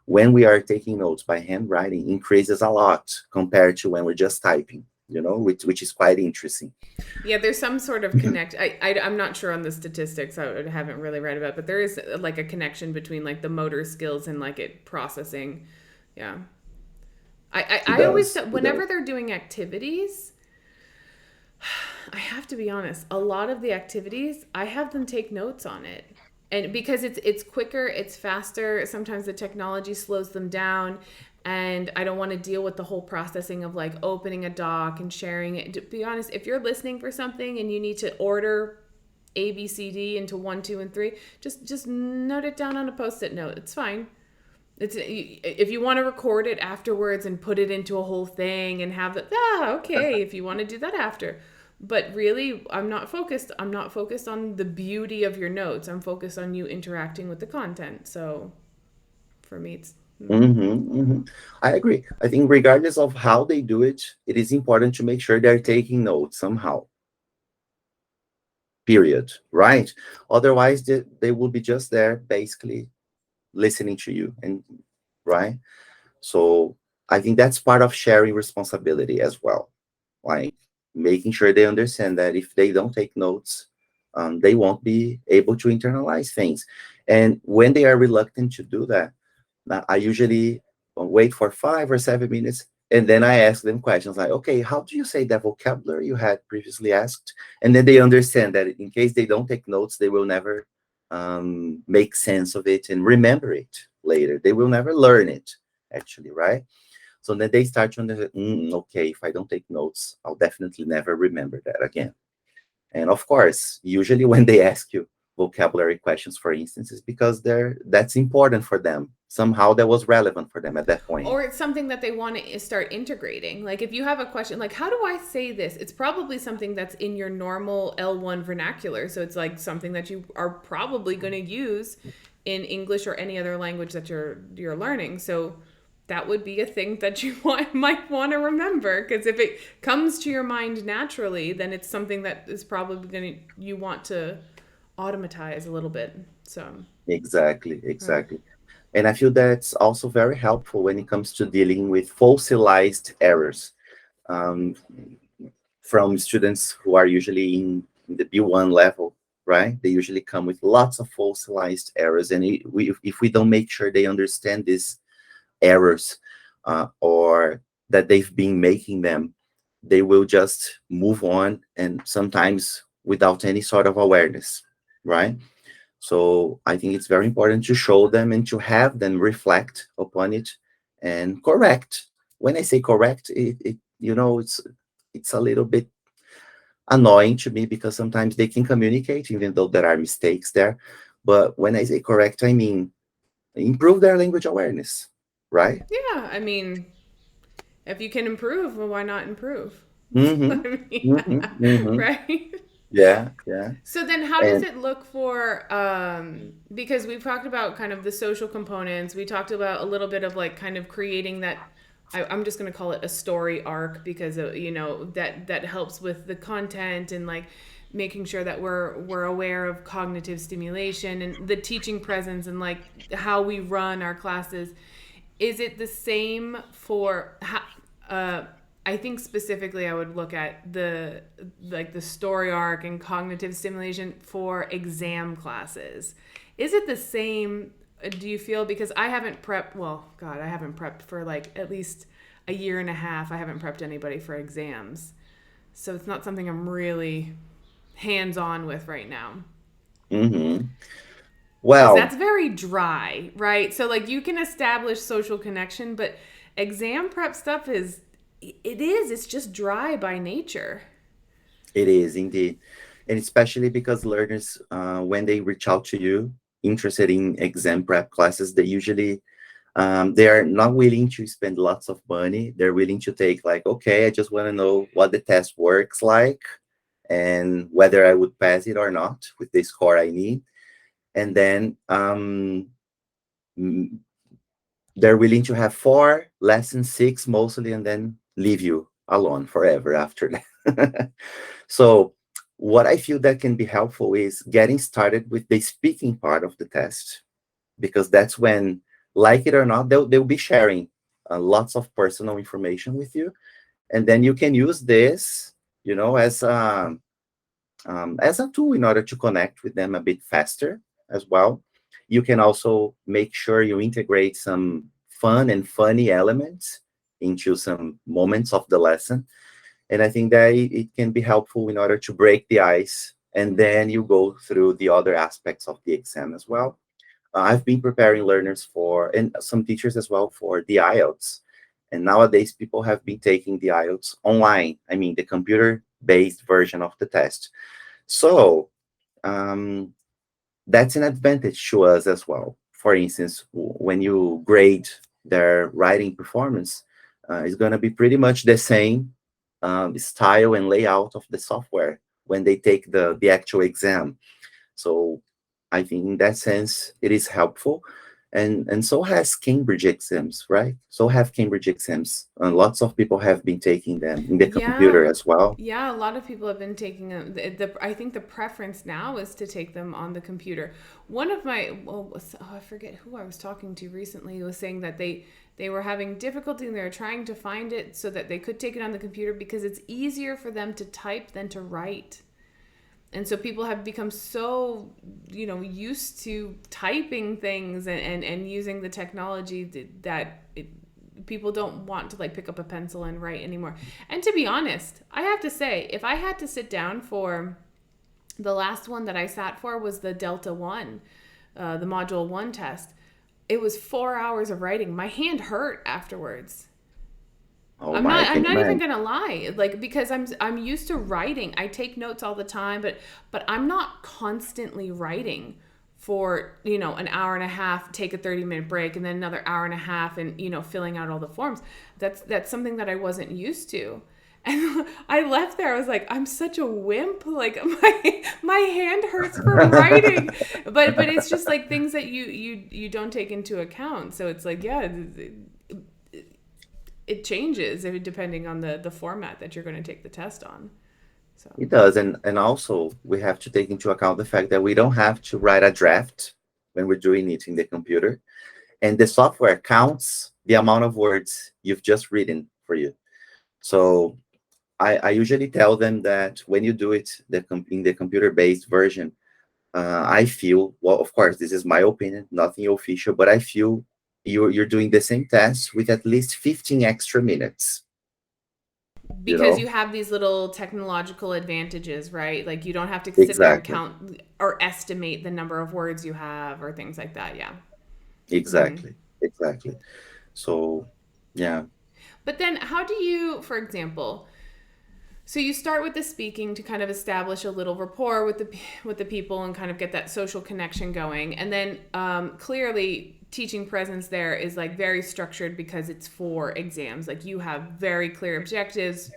Speaker 2: when we are taking notes by handwriting increases a lot compared to when we're just typing, which is quite interesting.
Speaker 1: Yeah, there's some sort of connect. I'm not sure on the statistics. I haven't really read about it, but there is like a connection between like the motor skills and like it processing. Yeah.
Speaker 2: It
Speaker 1: I always,
Speaker 2: does. It does.
Speaker 1: whenever they're doing activities, I have to be honest, a lot of the activities, I have them take notes on it. And because it's quicker, it's faster, sometimes the technology slows them down, and I don't want to deal with the whole processing of like opening a doc and sharing it. To be honest, if you're listening for something and you need to order A, B, C, D into 1, 2, and 3, just note it down on a post-it note. It's fine. It's if you want to record it afterwards and put it into a whole thing and have that. Okay. If you want to do that after, but really, I'm not focused on the beauty of your notes. I'm focused on you interacting with the content. So, for me, it's
Speaker 2: I agree. I think regardless of how they do it, it is important to make sure they're taking notes somehow. Period. Right? Otherwise, they will be just there, basically listening to you, and right. So I think that's part of sharing responsibility as well. Like making sure they understand that if they don't take notes, they won't be able to internalize things. And when they are reluctant to do that, I usually wait for 5 or 7 minutes, and then I ask them questions like, okay, how do you say that vocabulary you had previously asked? And then they understand that in case they don't take notes, they will never make sense of it and remember it later. They will never learn it, actually, right? So then they start to understand, okay, if I don't take notes, I'll definitely never remember that again. And of course, usually when they ask you vocabulary questions, for instance, is because that's important for them. Somehow that was relevant for them at that point.
Speaker 1: or it's something that they want to start integrating. Like if you have a question like how do I say this? It's probably something that's in your normal L1 vernacular. So it's like something that you are probably going to use in English or any other language that you're learning. So that would be a thing that you might want to remember because if it comes to your mind naturally, then it's something that is probably going to you want to automatize a little bit. So,
Speaker 2: Exactly, exactly. And I feel that's also very helpful when it comes to dealing with fossilized errors um, from students who are usually in the B1 level, right? They usually come with lots of fossilized errors. And if we don't make sure they understand these errors or that they've been making them, they will just move on and sometimes without any sort of awareness, right? So I think it's very important to show them and to have them reflect upon it and correct. When I say correct, it's a little bit annoying to me because sometimes they can communicate even though there are mistakes there. But when I say correct, I mean improve their language awareness, right?
Speaker 1: yeah, I mean, if you can improve, well, why not improve? I
Speaker 2: Mm-hmm.
Speaker 1: mean,
Speaker 2: Mm-hmm. Mm-hmm.
Speaker 1: right?
Speaker 2: Yeah, yeah.
Speaker 1: So then how does
Speaker 2: And
Speaker 1: it look for because we've talked about kind of the social components. We talked about a little bit of like kind of creating that I'm just going to call it a story arc because that helps with the content and like making sure that we're aware of cognitive stimulation and the teaching presence and like how we run our classes. Is it the same for I think specifically I would look at the story arc and cognitive stimulation for exam classes. Is it the same? Do you feel because I haven't prepped? Well, God, I haven't prepped for like at least a year and a half. I haven't prepped anybody for exams, so it's not something I'm really hands on with right now.
Speaker 2: mm-hmm.
Speaker 1: Because
Speaker 2: Well,
Speaker 1: that's very dry, right? So like you can establish social connection, but exam prep stuff it's just dry by nature.
Speaker 2: it is indeed. And especially because learners, when they reach out to you interested in exam prep classes, they usually they are not willing to spend lots of money. They're willing to take like, okay, I just want to know what the test works like, and whether I would pass it or not with the score I need. And then mm, they're willing to have 4 lessons, 6 mostly, and then leave you alone forever after that. So what I feel that can be helpful is getting started with the speaking part of the test, because that's when, like it or not, they'll be sharing lots of personal information with you, and then you can use this, as a tool in order to connect with them a bit faster as well. You can also make sure you integrate some fun and funny elements into some moments of the lesson. And I think that it can be helpful in order to break the ice. And then you go through the other aspects of the exam as well. I've been preparing learners for, and some teachers as well, for the IELTS. And nowadays, people have been taking the IELTS online. I mean, the computer-based version of the test. So um, that's an advantage to us as well. For instance, when you grade their writing performance, it's going to be pretty much the same style and layout of the software when they take the actual exam. So I think in that sense, it is helpful. And so has Cambridge exams, right? So have Cambridge exams. Lots of people have been taking them in the
Speaker 1: Yeah.
Speaker 2: computer as well.
Speaker 1: Yeah, a lot of people have been taking them. I think the preference now is to take them on the computer. One of my, I forget who I was talking to recently, was saying that they were having difficulty and they were trying to find it so that they could take it on the computer because it's easier for them to type than to write. And so people have become so, used to typing things and using the technology people don't want to like pick up a pencil and write anymore. And to be honest, I have to say, if I had to sit down for the last one that I sat for was the Delta 1, the Module 1 test, it was 4 hours of writing. My hand hurt afterwards.
Speaker 2: Oh
Speaker 1: I'm
Speaker 2: my, I
Speaker 1: not I'm
Speaker 2: can
Speaker 1: not even
Speaker 2: imagine.
Speaker 1: gonna lie. Like because I'm used to writing. I take notes all the time, but I'm not constantly writing for, an hour and a half, take a 30-minute break and then another hour and a half and, filling out all the forms. That's something that I wasn't used to. And I left there. I was like, I'm such a wimp. Like my hand hurts from writing, but it's just like things that you don't take into account. So it's like, yeah, it changes depending on the format that you're going to take the test on. So
Speaker 2: It does, and also we have to take into account the fact that we don't have to write a draft when we're doing it in the computer, and the software counts the amount of words you've just written for you. So I usually tell them that when you do it in the computer-based version, I feel, well, of course, this is my opinion, nothing official, but I feel you're doing the same test with at least 15 extra minutes, you
Speaker 1: because
Speaker 2: know?
Speaker 1: you have these little technological advantages, right? Like you don't have to sit there and
Speaker 2: Exactly,
Speaker 1: count or estimate the number of words you have or things like that. Yeah. Hmm.
Speaker 2: exactly, exactly. So, yeah.
Speaker 1: But then how do you, for example, so you start with the speaking to kind of establish a little rapport with the people and kind of get that social connection going, and then clearly teaching presence there is like very structured because it's for exams. Like you have very clear objectives.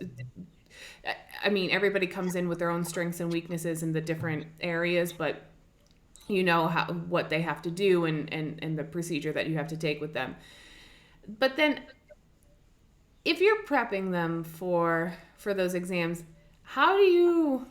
Speaker 1: I mean, everybody comes in with their own strengths and weaknesses in the different areas, but you know what they have to do and the procedure that you have to take with them. But then if you're prepping them for those exams, how do you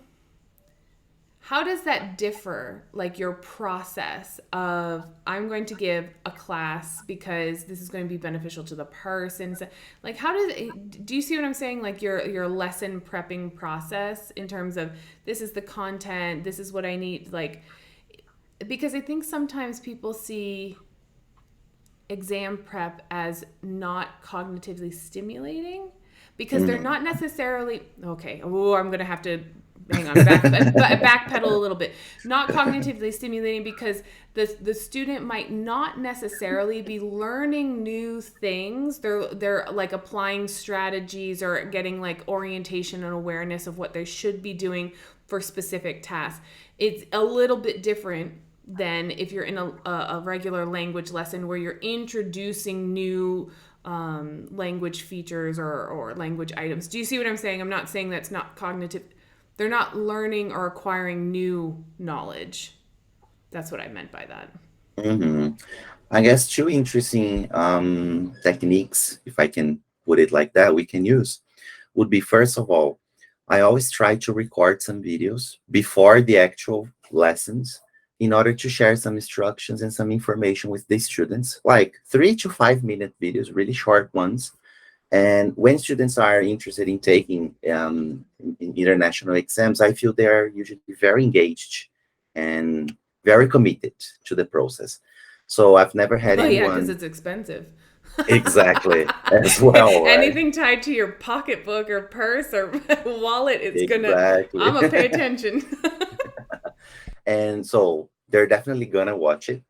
Speaker 1: how does that differ, like your process of I'm going to give a class because this is going to be beneficial to the person? So, like how do you see what I'm saying, like your lesson prepping process in terms of this is the content, this is what I need, like because I think sometimes people see exam prep as not cognitively stimulating because they're
Speaker 2: Mhm.
Speaker 1: not necessarily okay. Oh, I'm gonna have to hang on backpedal a little bit. Not cognitively stimulating because the student might not necessarily be learning new things. They're like applying strategies or getting like orientation and awareness of what they should be doing for specific tasks. It's a little bit different than if you're in a regular language lesson where you're introducing new language features or language items. Do you see what I'm saying? I'm not saying that's not cognitive. they're not learning or acquiring new knowledge. That's what I meant by that.
Speaker 2: Hmm. I guess two interesting techniques, if I can put it like that, we can use would be, first of all, I always try to record some videos before the actual lessons in order to share some instructions and some information with the students, like 3 to 5 minute videos, really short ones. And when students are interested in taking in international exams, I feel they are usually very engaged and very committed to the process. So I've never had
Speaker 1: Well, yeah, because
Speaker 2: anyone
Speaker 1: it's expensive.
Speaker 2: exactly as well, right?
Speaker 1: Anything tied to your pocketbook or purse or wallet, I'm
Speaker 2: Exactly.
Speaker 1: gonna pay attention.
Speaker 2: And so they're definitely gonna watch it.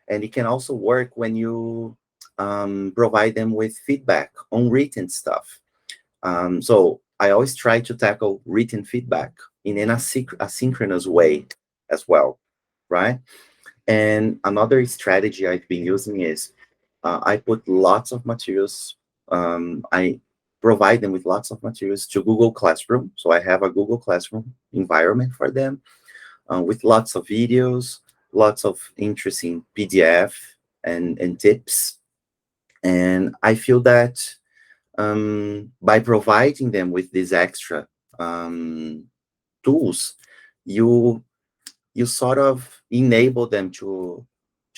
Speaker 2: And it can also work when you provide them with feedback on written stuff. So I always try to tackle written feedback in an asynchronous way as well, right? And another strategy I've been using is I put lots of materials. I provide them with lots of materials to Google Classroom. So I have a Google Classroom environment for them with lots of videos, lots of interesting PDF and tips. And I feel that by providing them with these extra um, tools, you you sort of enable them to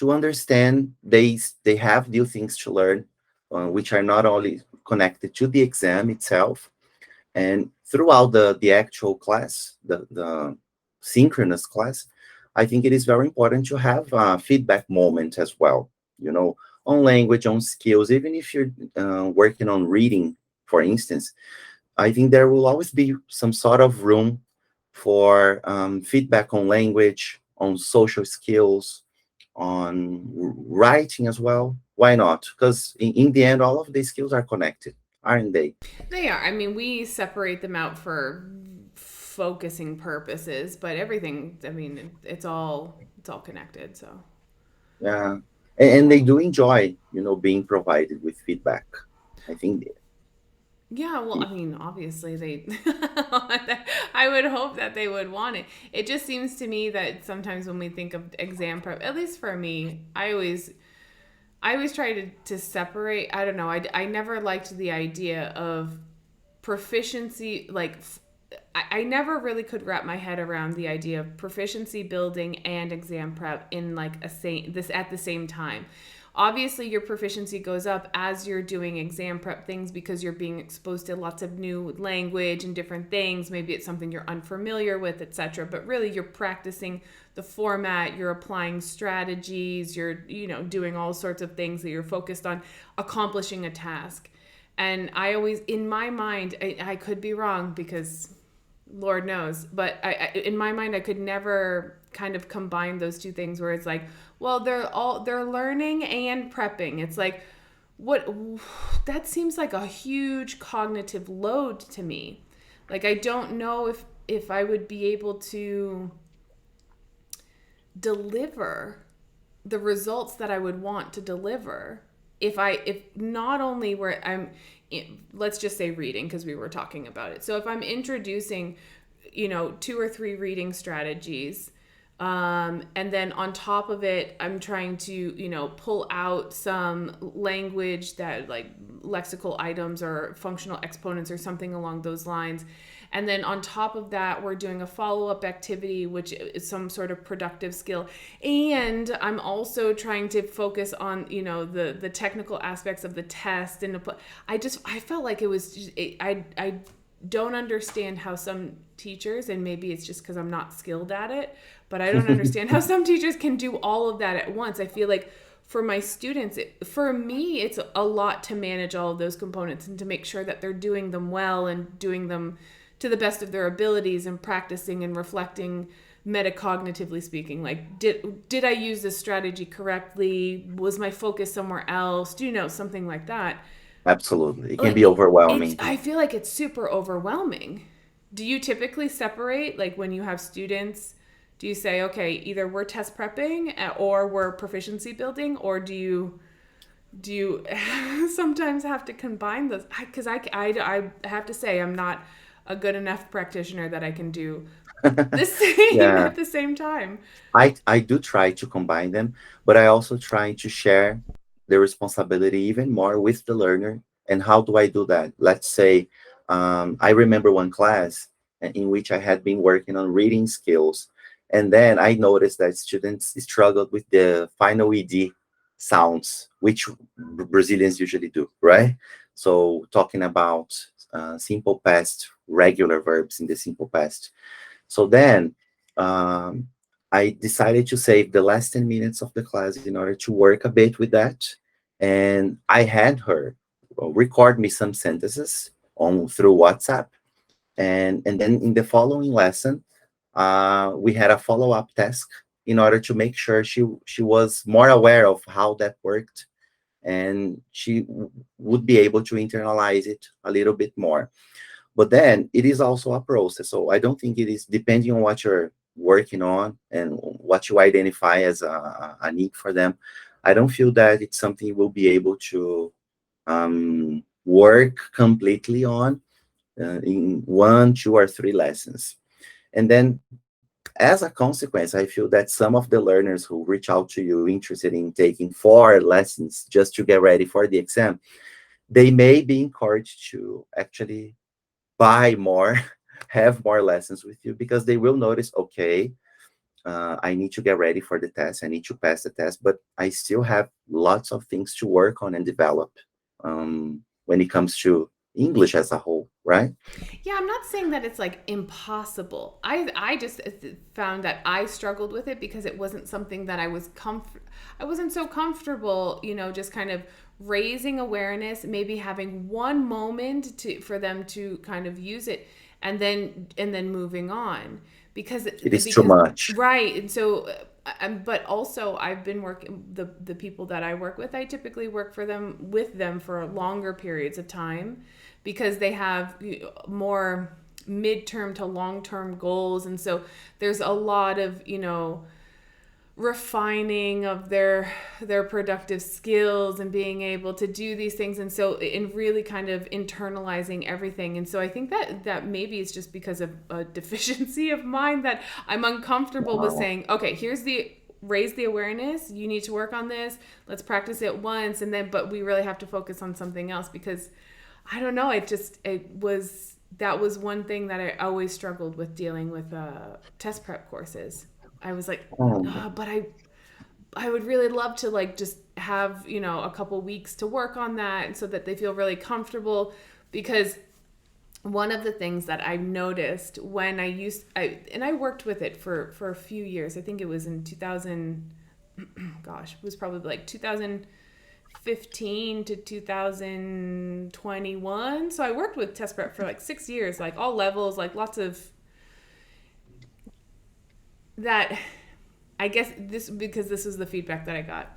Speaker 2: understand they have new things to learn, which are not only connected to the exam itself, and throughout the actual class, the synchronous class, I think it is very important to have a feedback moment as well, you know, on language, on skills. Even if you're working on reading, for instance, I think there will always be some sort of room for feedback on language, on social skills, on writing as well. Why not? Because in the end, all of these skills are connected, aren't they?
Speaker 1: They are. I mean, we separate them out for focusing purposes, but everything, I mean, it's all connected, so.
Speaker 2: Yeah, and they do enjoy, being provided with feedback. I think
Speaker 1: Yeah, well,
Speaker 2: the,
Speaker 1: I mean, obviously they I would hope that they would want it. It just seems to me that sometimes when we think of exam prep, at least for me, I always try to separate. I don't know. I never liked the idea of proficiency I never really could wrap my head around the idea of proficiency building and exam prep in like a same this at the same time. Obviously your proficiency goes up as you're doing exam prep things because you're being exposed to lots of new language and different things. Maybe it's something you're unfamiliar with, etc. But really you're practicing the format, you're applying strategies, you're doing all sorts of things that you're focused on accomplishing a task. And I always, in my mind, I could be wrong because Lord knows, but in my mind, I could never kind of combine those two things where it's like, well, they're learning and prepping. It's like, what, that seems like a huge cognitive load to me. Like, I don't know if I would be able to deliver the results that I would want to deliver if not only where I'm let's just say reading because we were talking about it. So if I'm introducing, 2 or 3 reading strategies, and then on top of it, I'm trying to, pull out some language that like lexical items or functional exponents or something along those lines. And then on top of that, we're doing a follow-up activity, which is some sort of productive skill. And I'm also trying to focus on, the technical aspects of the test. And I felt like it was just, I don't understand how some teachers, and maybe it's just because I'm not skilled at it, but I don't understand how some teachers can do all of that at once. I feel like for my students, for me, it's a lot to manage all of those components and to make sure that they're doing them well and doing them to the best of their abilities and practicing and reflecting metacognitively speaking. Like, did I use this strategy correctly? Was my focus somewhere else? Something like that.
Speaker 2: absolutely, it can be
Speaker 1: Like it's
Speaker 2: overwhelming.
Speaker 1: I feel like it's super overwhelming. Do you typically separate, like when you have students, do you say, okay, either we're test prepping or we're proficiency building, or do you sometimes have to combine those? Because I have to say I'm not a good enough practitioner that I can do the same
Speaker 2: Yeah,
Speaker 1: at the same time.
Speaker 2: I do try to combine them, but I also try to share the responsibility even more with the learner. And how do I do that? Let's say I remember one class in which I had been working on reading skills, and then I noticed that students struggled with the final ed sounds, which Brazilians usually do, right? So talking about simple past, regular verbs in the simple past. So then um, I decided to save the last 10 minutes of the class in order to work a bit with that. And I had her record me some sentences on through WhatsApp. And then in the following lesson, we had a follow-up task in order to make sure she was more aware of how that worked, and she would be able to internalize it a little bit more. But then it is also a process. So I don't think it is, depending on what you're working on and what you identify as a need for them. I don't feel that it's something we'll be able to work completely on in one, two, or three lessons. And then as a consequence, I feel that some of the learners who reach out to you interested in taking 4 lessons just to get ready for the exam, they may be encouraged to actually buy more, have more lessons with you, because they will notice, okay, I need to get ready for the test. I need to pass the test, but I still have lots of things to work on and develop when it comes to English as a whole, right?
Speaker 1: Yeah, I'm not saying that it's like impossible. I just found that I struggled with it because it wasn't something that I wasn't so comfortable, just kind of raising awareness, maybe having one moment to for them to kind of use it, and then moving on, because
Speaker 2: It is too
Speaker 1: because
Speaker 2: much.
Speaker 1: right. And so but also I've been working, the people that I work with, I typically work for them with them for longer periods of time, because they have more midterm to long term goals. And so there's a lot of, refining of their productive skills and being able to do these things, and so in really kind of internalizing everything. And so I think that maybe it's just because of a deficiency of mine that I'm uncomfortable with
Speaker 2: Wow.
Speaker 1: saying, okay, here's the raise the awareness, you need to work on this, let's practice it once, and then but we really have to focus on something else, because I don't know, it was that was one thing that I always struggled with dealing with test prep courses. I was like,
Speaker 2: Oh,
Speaker 1: but I would really love to like just have, a couple weeks to work on that, and so that they feel really comfortable. Because one of the things that I noticed when I worked with it for a few years. I think it was in 2000, gosh, it was probably like 2015 to 2021. So I worked with test prep for like 6 years, like all levels, like lots of that. I guess this was the feedback that I got.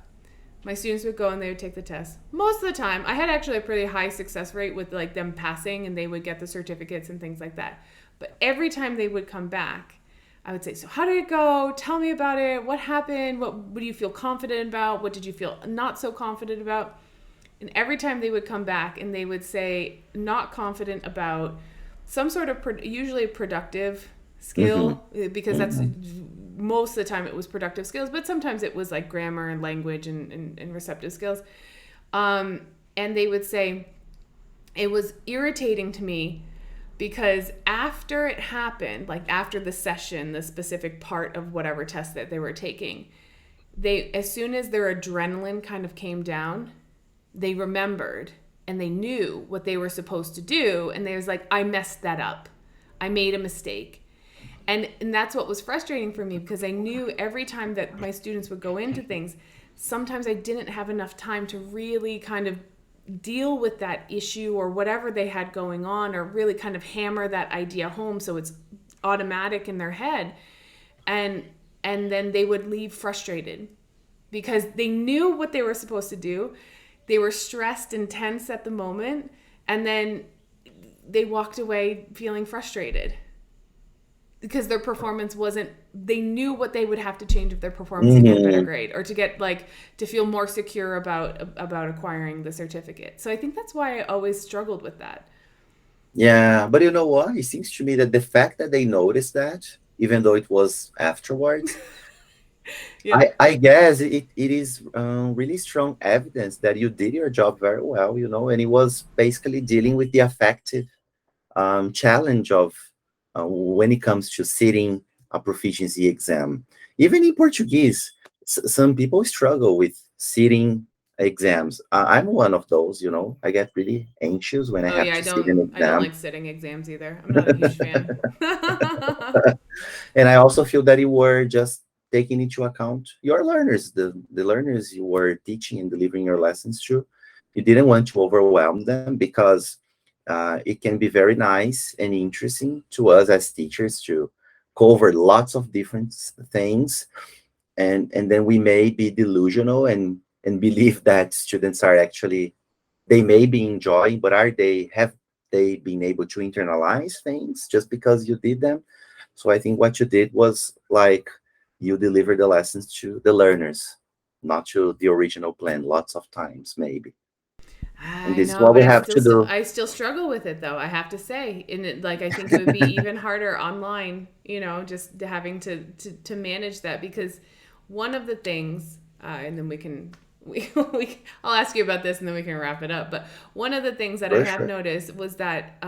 Speaker 1: My students would go and they would take the test. Most of the time, I had actually a pretty high success rate with like them passing, and they would get the certificates and things like that. But every time they would come back, I would say, "So how did it go? Tell me about it. What happened? What do you feel confident about? What did you feel not so confident about?" And every time they would come back and they would say not confident about some sort of usually productive
Speaker 2: mm-hmm,
Speaker 1: skill, because that's
Speaker 2: mm-hmm.
Speaker 1: most of the time it was productive skills, but sometimes it was like grammar and language and receptive skills. And they would say it was irritating to me because after it happened, like after the session, the specific part of whatever test that they were taking, they, as soon as their adrenaline kind of came down, they remembered and they knew what they were supposed to do, and they was like, I messed that up, I made a mistake. And that's what was frustrating for me, because I knew every time that my students would go into things, sometimes I didn't have enough time to really kind of deal with that issue or whatever they had going on, or really kind of hammer that idea home so it's automatic in their head. and and then they would leave frustrated because they knew what they were supposed to do. They were stressed and tense at the moment, and then they walked away feeling frustrated because their performance wasn't, they knew what they would have to change of their performance to get a better
Speaker 2: Mm-hmm.
Speaker 1: grade, or to get like to feel more secure about acquiring the certificate. So I think that's why I always struggled with that.
Speaker 2: Yeah, but you know what? It seems to me that the fact that they noticed that, even though it was afterwards,
Speaker 1: Yeah.
Speaker 2: I guess it is really strong evidence that you did your job very well, you know, and it was basically dealing with the affective challenge of when it comes to sitting a proficiency exam. Even in Portuguese, some people struggle with sitting exams. I'm one of those, you know. I get really anxious when I
Speaker 1: Oh
Speaker 2: have
Speaker 1: yeah,
Speaker 2: to sit an
Speaker 1: I don't
Speaker 2: exam.
Speaker 1: like sitting exams either. I'm not a huge fan.
Speaker 2: And I also feel that you were just taking into account your learners, the learners you were teaching and delivering your lessons to. You didn't want to overwhelm them because it can be very nice and interesting to us as teachers to cover lots of different things, and then we may be delusional and believe that students are actually, they may be enjoying, but are they, have they been able to internalize things just because you did them? So I think what you did was like you delivered the lessons to the learners, not to the original plan lots of times maybe. And
Speaker 1: I
Speaker 2: this is
Speaker 1: know,
Speaker 2: what
Speaker 1: but
Speaker 2: we have to do.
Speaker 1: I still struggle with it though. I have to say, and like I think it would be even harder online. Just having to manage that because one of the things, and then we can I'll ask you about this and then we can wrap it up. But one of the things that I
Speaker 2: For
Speaker 1: have
Speaker 2: sure.
Speaker 1: noticed was that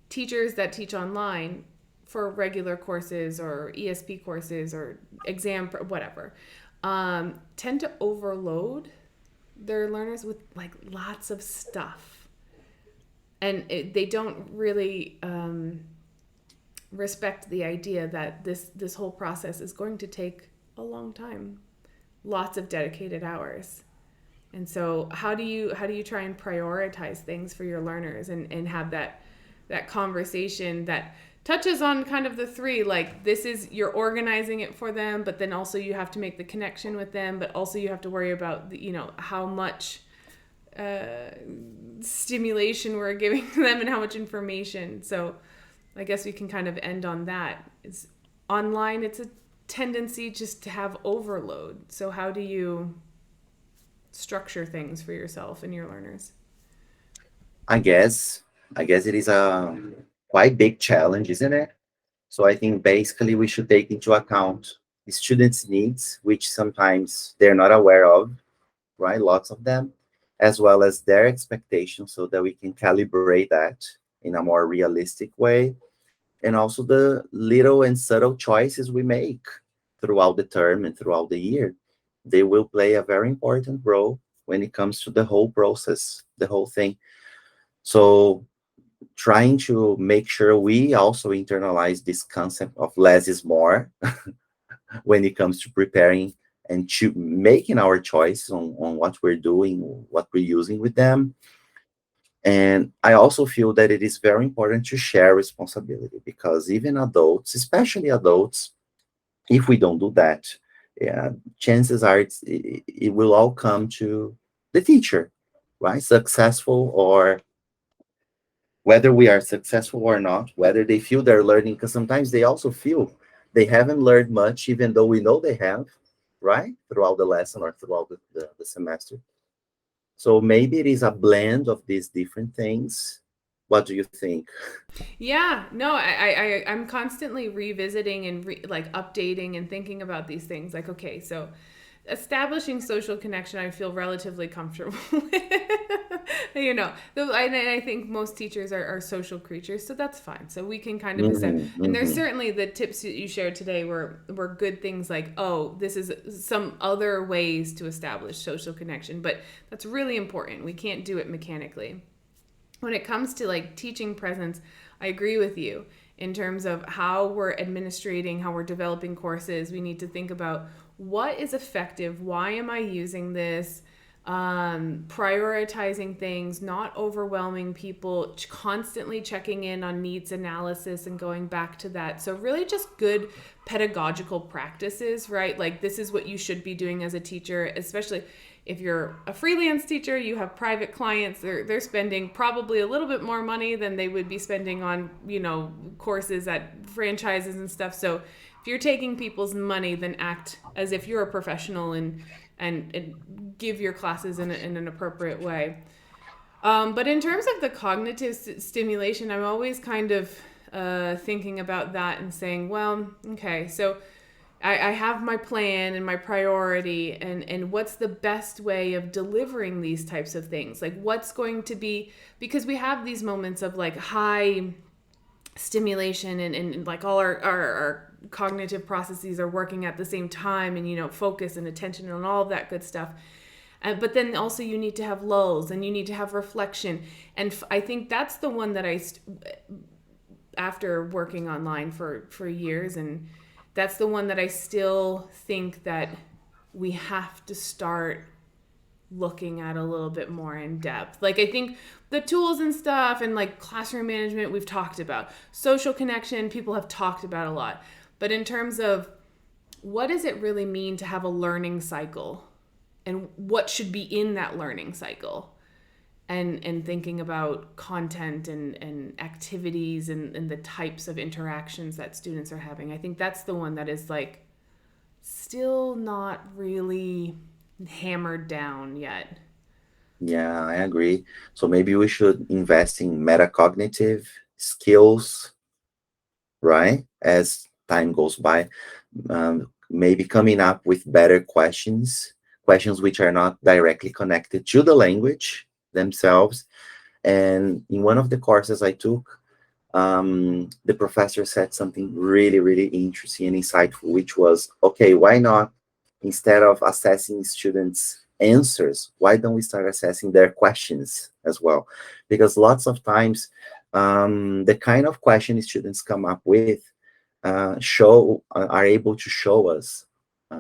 Speaker 1: teachers that teach online for regular courses or ESP courses or whatever tend to overload their learners with like lots of stuff, and they don't really respect the idea that this whole process is going to take a long time, lots of dedicated hours. And so how do you try and prioritize things for your learners and have that conversation that touches on kind of the three, like this is, you're organizing it for them, but then also you have to make the connection with them, but also you have to worry about how much uh, stimulation we're giving them and how much information. So I guess we can kind of end on that. It's online, it's a tendency just to have overload. So how do you structure things for yourself and your learners?
Speaker 2: I guess I guess it is a quite big challenge, isn't it? So I think basically we should take into account the students' needs, which sometimes they're not aware of, right? Lots of them, as well as their expectations, so that we can calibrate that in a more realistic way. And also the little and subtle choices we make throughout the term and throughout the year. They will play a very important role when it comes to the whole process, the whole thing. So trying to make sure we also internalize this concept of less is more when it comes to preparing and to making our choice on what we're doing, what we're using with them. And I also feel that it is very important to share responsibility because even adults, especially adults, if we don't do that, yeah, chances are it will all come to the teacher, right? Successful or whether we are successful or not, whether they feel they're learning, because sometimes they also feel they haven't learned much, even though we know they have, right? Throughout the lesson or throughout the semester. So maybe it is a blend of these different things. What do you think?
Speaker 1: Yeah, no, I'm constantly revisiting and like updating and thinking about these things. Like, okay, so establishing social connection, I feel relatively comfortable with. I think most teachers are social creatures, so that's fine. So we can kind of establish. And there's
Speaker 2: Hmm.
Speaker 1: certainly the tips that you shared today were good things like, oh, this is some other ways to establish social connection, but that's really important. We can't do it mechanically. When it comes to like teaching presence, I agree with you in terms of how we're administrating, how we're developing courses. We need to think about what is effective, why am I using this, prioritizing things, not overwhelming people, constantly checking in on needs analysis and going back to that. So, really, just good pedagogical practices, right? Like, this is what you should be doing as a teacher, especially if you're a freelance teacher, you have private clients, they're spending probably a little bit more money than they would be spending on, courses at franchises and stuff. So if you're taking people's money, then act as if you're a professional and give your classes in an appropriate way. But in terms of the cognitive stimulation, I'm always kind of thinking about that and saying, well, okay, so I have my plan and my priority, and what's the best way of delivering these types of things? Like, what's going to be, because we have these moments of like high stimulation and like all our cognitive processes are working at the same time, and, you know, focus and attention and all of that good stuff. But then also you need to have lulls and you need to have reflection. And I think that's the one that after working online for years, and that's the one that I still think that we have to start looking at a little bit more in depth. Like, I think the tools and stuff and like classroom management we've talked about. Social connection, people have talked about a lot. But in terms of what does it really mean to have a learning cycle, and what should be in that learning cycle, and thinking about content and activities and the types of interactions that students are having. I think that's the one that is like still not really hammered down yet.
Speaker 2: Yeah, I agree. So maybe we should invest in metacognitive skills, right? As time goes by, maybe coming up with better questions, questions which are not directly connected to the language themselves. And in one of the courses I took, the professor said something really, really interesting and insightful, which was, okay, why not, instead of assessing students' answers, why don't we start assessing their questions as well? Because lots of times, the kind of question students come up with are able to show us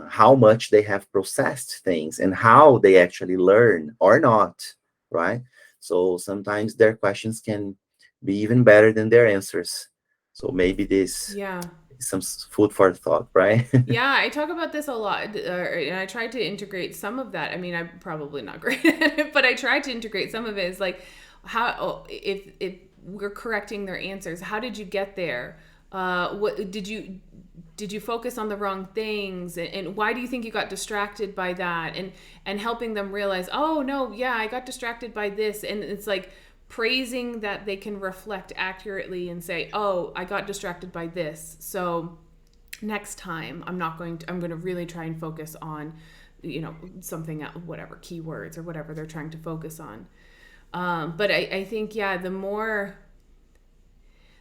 Speaker 2: how much they have processed things and how they actually learn or not, right? So sometimes their questions can be even better than their answers. So maybe this
Speaker 1: Yeah.
Speaker 2: is some food for thought, right?
Speaker 1: Yeah, I talk about this a lot, and I tried to integrate some of that. I mean, I'm probably not great at it, but I tried to integrate some of it. Is like, if we're correcting their answers, how did you get there? What did you focus on the wrong things, and why do you think you got distracted by that? And helping them realize, oh no, yeah, I got distracted by this, and it's like praising that they can reflect accurately and say, oh, I got distracted by this, so next time I'm going to really try and focus on, you know, something, whatever keywords or whatever they're trying to focus on. But I think, yeah, the more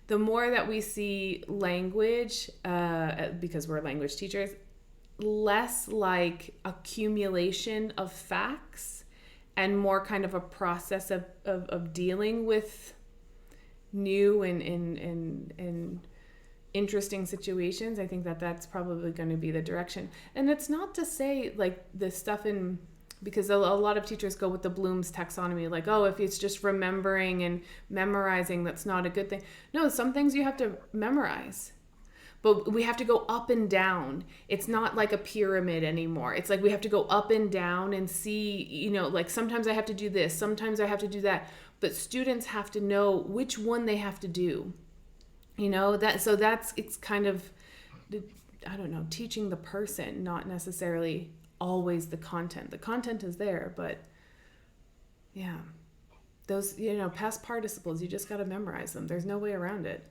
Speaker 1: that we see language, because we're language teachers, less like accumulation of facts and more kind of a process of dealing with new and interesting situations. I think that that's probably going to be the direction. And it's not to say like the stuff in, because a lot of teachers go with the Bloom's taxonomy, like, oh, if it's just remembering and memorizing, that's not a good thing. No, some things you have to memorize, but we have to go up and down. It's not like a pyramid anymore. It's like we have to go up and down and see, you know, like sometimes I have to do this, sometimes I have to do that, but students have to know which one they have to do. You know, that, so that's, it's kind of, I don't know, teaching the person, not necessarily always the content. The content is there, but yeah, those, you know, past participles, you just got to memorize them. There's no way around it.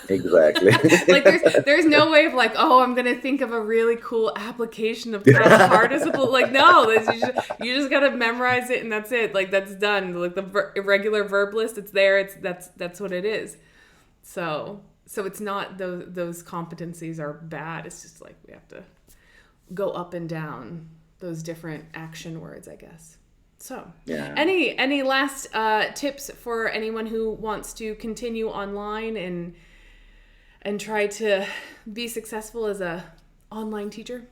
Speaker 2: Exactly.
Speaker 1: Like there's no way of like, oh, I'm gonna think of a really cool application of past participle. Like, no, you just gotta memorize it and that's it. Like, that's done. Like the irregular verb list, it's there. That's what it is. So it's not those competencies are bad. It's just like we have to go up and down those different action words, I guess. So,
Speaker 2: Yeah.
Speaker 1: any last tips for anyone who wants to continue online and try to be successful as a online teacher?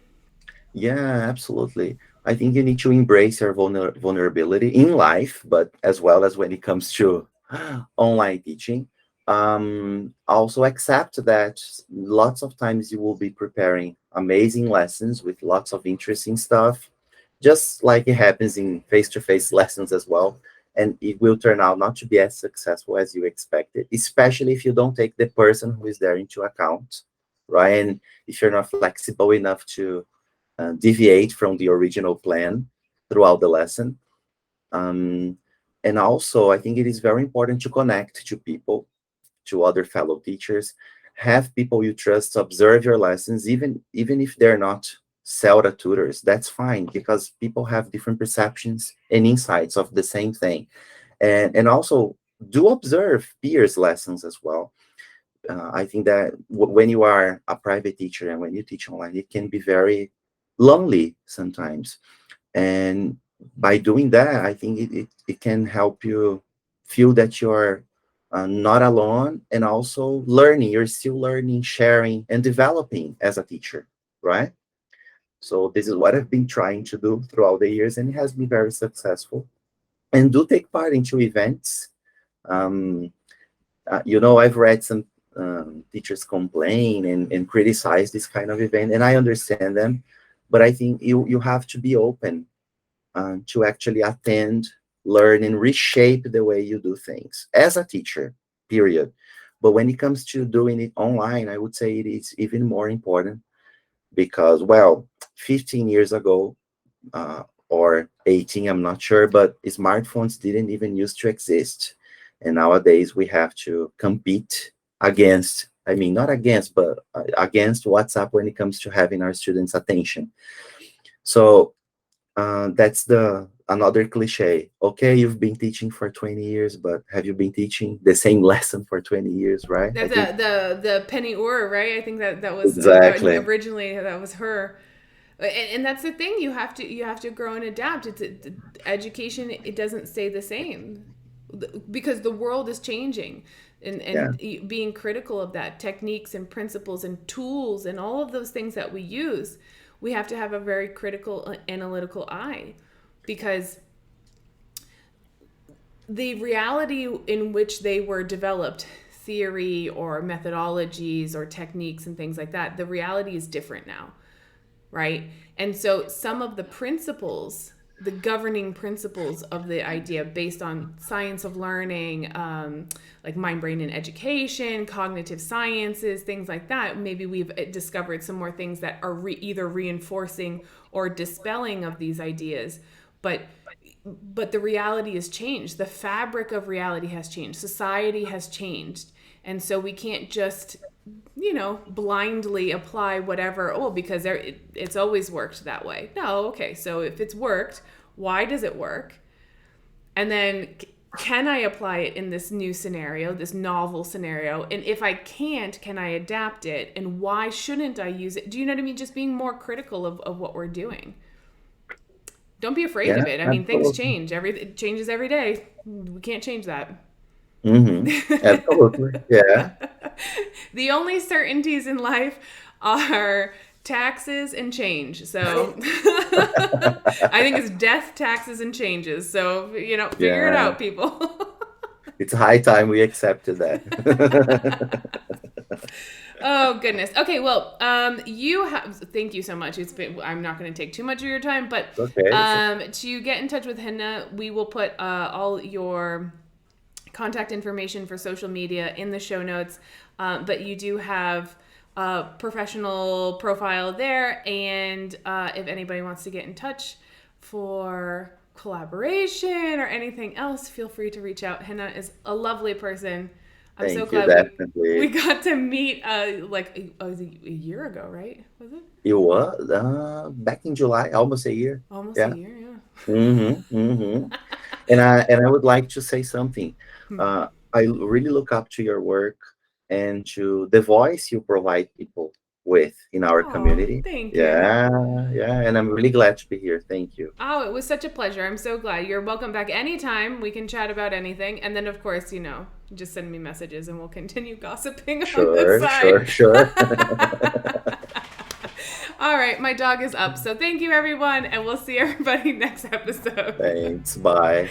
Speaker 2: Yeah, absolutely. I think you need to embrace your vulnerability in life, but as well as when it comes to online teaching. Also accept that lots of times you will be preparing amazing lessons with lots of interesting stuff, just like it happens in face-to-face lessons as well. And it will turn out not to be as successful as you expected, especially if you don't take the person who is there into account, right? And if you're not flexible enough to deviate from the original plan throughout the lesson. Um, And also, I think it is very important to connect to people, to other fellow teachers, have people you trust observe your lessons, even if they're not Celta tutors. That's fine, because people have different perceptions and insights of the same thing. And also do observe peers' lessons as well. I think that when you are a private teacher and when you teach online, it can be very lonely sometimes. And by doing that, I think it can help you feel that you're not alone, and also learning. You're still learning, sharing, and developing as a teacher, right? So this is what I've been trying to do throughout the years, and it has been very successful. And do take part into events. Um, I've read some teachers complain and criticize this kind of event, and I understand them, but I think you have to be open to actually attend, learn, and reshape the way you do things as a teacher, period. But when it comes to doing it online, I would say it is even more important because, well, 15 years ago, or 18, I'm not sure, but smartphones didn't even used to exist. And nowadays we have to compete against, I mean, not against, but against WhatsApp when it comes to having our students' attention. So that's the another cliche. Okay, you've been teaching for 20 years, but have you been teaching the same lesson for 20 years, right? I
Speaker 1: That's
Speaker 2: think
Speaker 1: the Penny Orr, right? I think that was
Speaker 2: exactly.
Speaker 1: originally that was her. And that's the thing, you have to grow and adapt. Education, it doesn't stay the same because the world is changing,
Speaker 2: Yeah,
Speaker 1: and being critical of that, techniques and principles and tools and all of those things that we use, we have to have a very critical analytical eye, because the reality in which they were developed, theory or methodologies or techniques and things like that, the reality is different now, right? And so some of the principles, the governing principles of the idea based on science of learning, like mind, brain, and education, cognitive sciences, things like that, maybe we've discovered some more things that are either reinforcing or dispelling of these ideas. But the reality has changed. The fabric of reality has changed. Society has changed. And so we can't just blindly apply whatever, because it's always worked that way. No, okay, so if it's worked, why does it work? And then can I apply it in this new scenario, this novel scenario? And if I can't, can I adapt it? And why shouldn't I use it? Do you know what I mean? Just being more critical of what we're doing. Don't be afraid
Speaker 2: yeah,
Speaker 1: of it. I mean, things
Speaker 2: absolutely.
Speaker 1: change. It changes every day. We can't change that.
Speaker 2: Absolutely. Yeah.
Speaker 1: The only certainties in life are taxes and change. So I think it's death, taxes, and changes. So, figure it
Speaker 2: Yeah.
Speaker 1: out, people.
Speaker 2: It's high time we accepted that.
Speaker 1: Oh goodness. Okay, well, you have. Thank you so much. I'm not going to take too much of your time, but
Speaker 2: Okay.
Speaker 1: to get in touch with Henna, we will put all your contact information for social media in the show notes. But you do have a professional profile there, and if anybody wants to get in touch for collaboration or anything else, feel free to reach out. Henna is a lovely person. I'm so
Speaker 2: Thank you,
Speaker 1: glad we
Speaker 2: definitely.
Speaker 1: got to meet was a year ago, right? Was it
Speaker 2: It was back in July, almost a year.
Speaker 1: almost a
Speaker 2: Yeah.
Speaker 1: year? Yeah.
Speaker 2: And I would like to say something. I really look up to your work and to the voice you provide people with in our
Speaker 1: Oh,
Speaker 2: community.
Speaker 1: thank you.
Speaker 2: Yeah, yeah, and I'm really glad to be here. Thank you.
Speaker 1: Oh, it was such a pleasure. I'm so glad. You're welcome back anytime. We can chat about anything. And then, of course, just send me messages and we'll continue gossiping on the
Speaker 2: Sure,
Speaker 1: side.
Speaker 2: sure, sure.
Speaker 1: All right, my dog is up. So thank you, everyone. And we'll see everybody next episode.
Speaker 2: Thanks. Bye.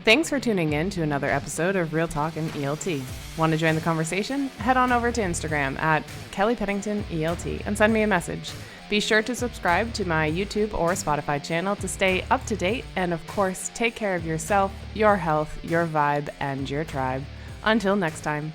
Speaker 1: Thanks for tuning in to another episode of Real Talk and ELT. Want to join the conversation? Head on over to Instagram at Kelly Pennington ELT and send me a message. Be sure to subscribe to my YouTube or Spotify channel to stay up to date. And of course, take care of yourself, your health, your vibe, and your tribe. Until next time.